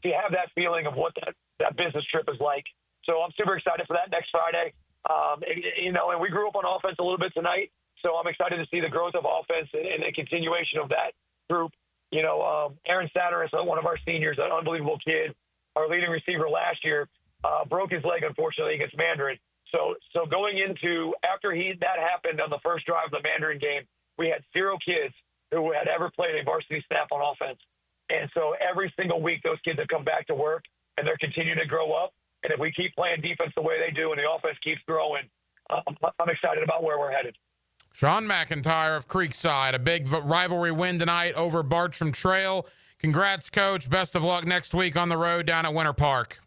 to have that feeling of what that business trip is like. So I'm super excited for that next Friday. And we grew up on offense a little bit tonight, so I'm excited to see the growth of offense and the continuation of that group. Aaron Satteris, one of our seniors, an unbelievable kid, our leading receiver last year, broke his leg, unfortunately, against Mandarin. So going into, after that happened on the first drive of the Mandarin game, we had 0 kids who had ever played a varsity snap on offense. And so every single week, those kids have come back to work, and they're continuing to grow up, And if we keep playing defense the way they do and the offense keeps growing, I'm excited about where we're headed. Sean McIntyre of Creekside, a big rivalry win tonight over Bartram Trail. Congrats, Coach. Best of luck next week on the road down at Winter Park.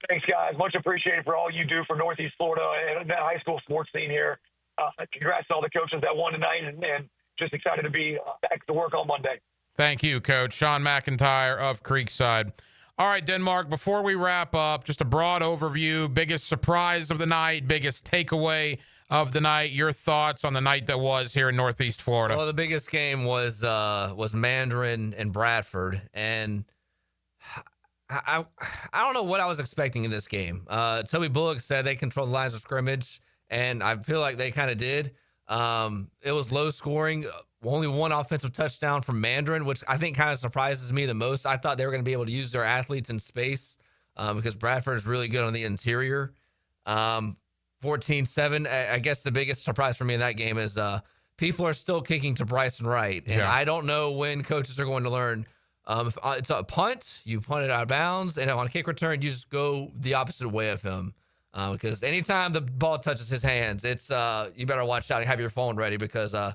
Thanks, guys. Much appreciated for all you do for Northeast Florida and the high school sports scene here. Congrats to all the coaches that won tonight, and just excited to be back to work on Monday. Thank you, Coach. Sean McIntyre of Creekside. All right, Denmark, before we wrap up, just a broad overview, biggest surprise of the night, biggest takeaway of the night, your thoughts on the night that was here in Northeast Florida. Well, the biggest game was Mandarin and Bradford, and I don't know what I was expecting in this game. Toby Bullock said they controlled the lines of scrimmage, and I feel like they kind of did. It was low scoring, only one offensive touchdown from Mandarin, which I think kind of surprises me the most. I thought they were going to be able to use their athletes in space because Bradford is really good on the interior. 14-7. I guess the biggest surprise for me in that game is people are still kicking to Bryson Wright, and I don't know when coaches are going to learn. If it's a punt, you punt it out of bounds, and on a kick return, you just go the opposite way of him. Because anytime the ball touches his hands, it's you better watch out and have your phone ready because a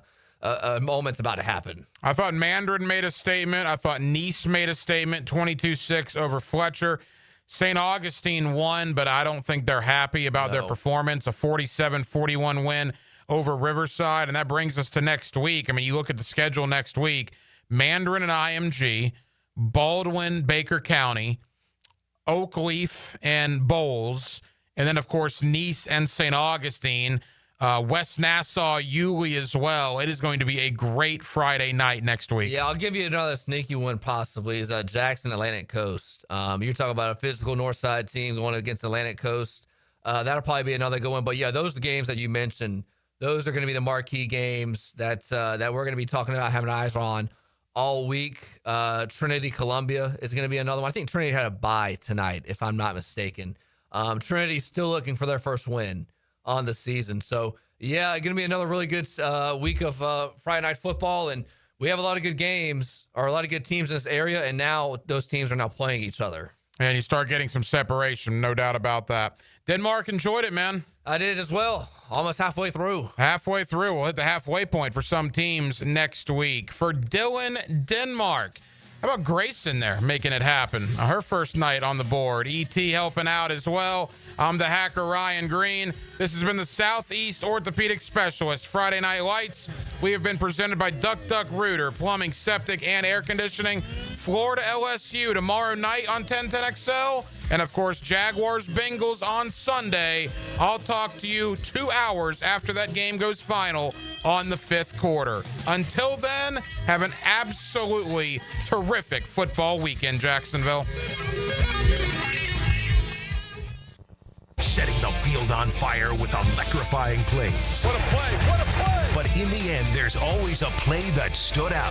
moment's about to happen. I thought Mandarin made a statement. I thought Nice made a statement, 22-6 over Fletcher. St. Augustine won, but I don't think they're happy about their performance. A 47-41 win over Riverside, and that brings us to next week. I mean, you look at the schedule next week, Mandarin and IMG, Baldwin, Baker County, Oakleaf, and Bowles, and then, of course, Nice and St. Augustine, West Nassau, Yulee as well. It is going to be a great Friday night next week. Yeah, I'll give you another sneaky one possibly is Jackson Atlantic Coast. You're talking about a physical north side team going against Atlantic Coast. That'll probably be another good one. But, yeah, those are the games that you mentioned. Those are going to be the marquee games that we're going to be talking about, having eyes on all week. Trinity Columbia is going to be another one. I think Trinity had a bye tonight, if I'm not mistaken. Trinity's still looking for their first win on the season. So, yeah, going to be another really good week of Friday Night Football. And we have a lot of good games or a lot of good teams in this area, and now those teams are now playing each other. And you start getting some separation, no doubt about that. Denmark enjoyed it, man. I did as well. Almost halfway through. Halfway through. We'll hit the halfway point for some teams next week. For Dylan, Denmark. How about Grace in there making it happen? Her first night on the board. ET helping out as well. I'm the hacker, Ryan Green. This has been the Southeast Orthopedic Specialist Friday Night Lights. We have been presented by Duck Duck Rooter, plumbing, septic, and air conditioning. Florida LSU tomorrow night on 1010XL. And, of course, Jaguars Bengals on Sunday. I'll talk to you 2 hours after that game goes final on the 5th quarter. Until then, have an absolutely terrific football weekend, Jacksonville. Setting the field on fire with electrifying plays. What a play! What a play! But in the end, there's always a play that stood out.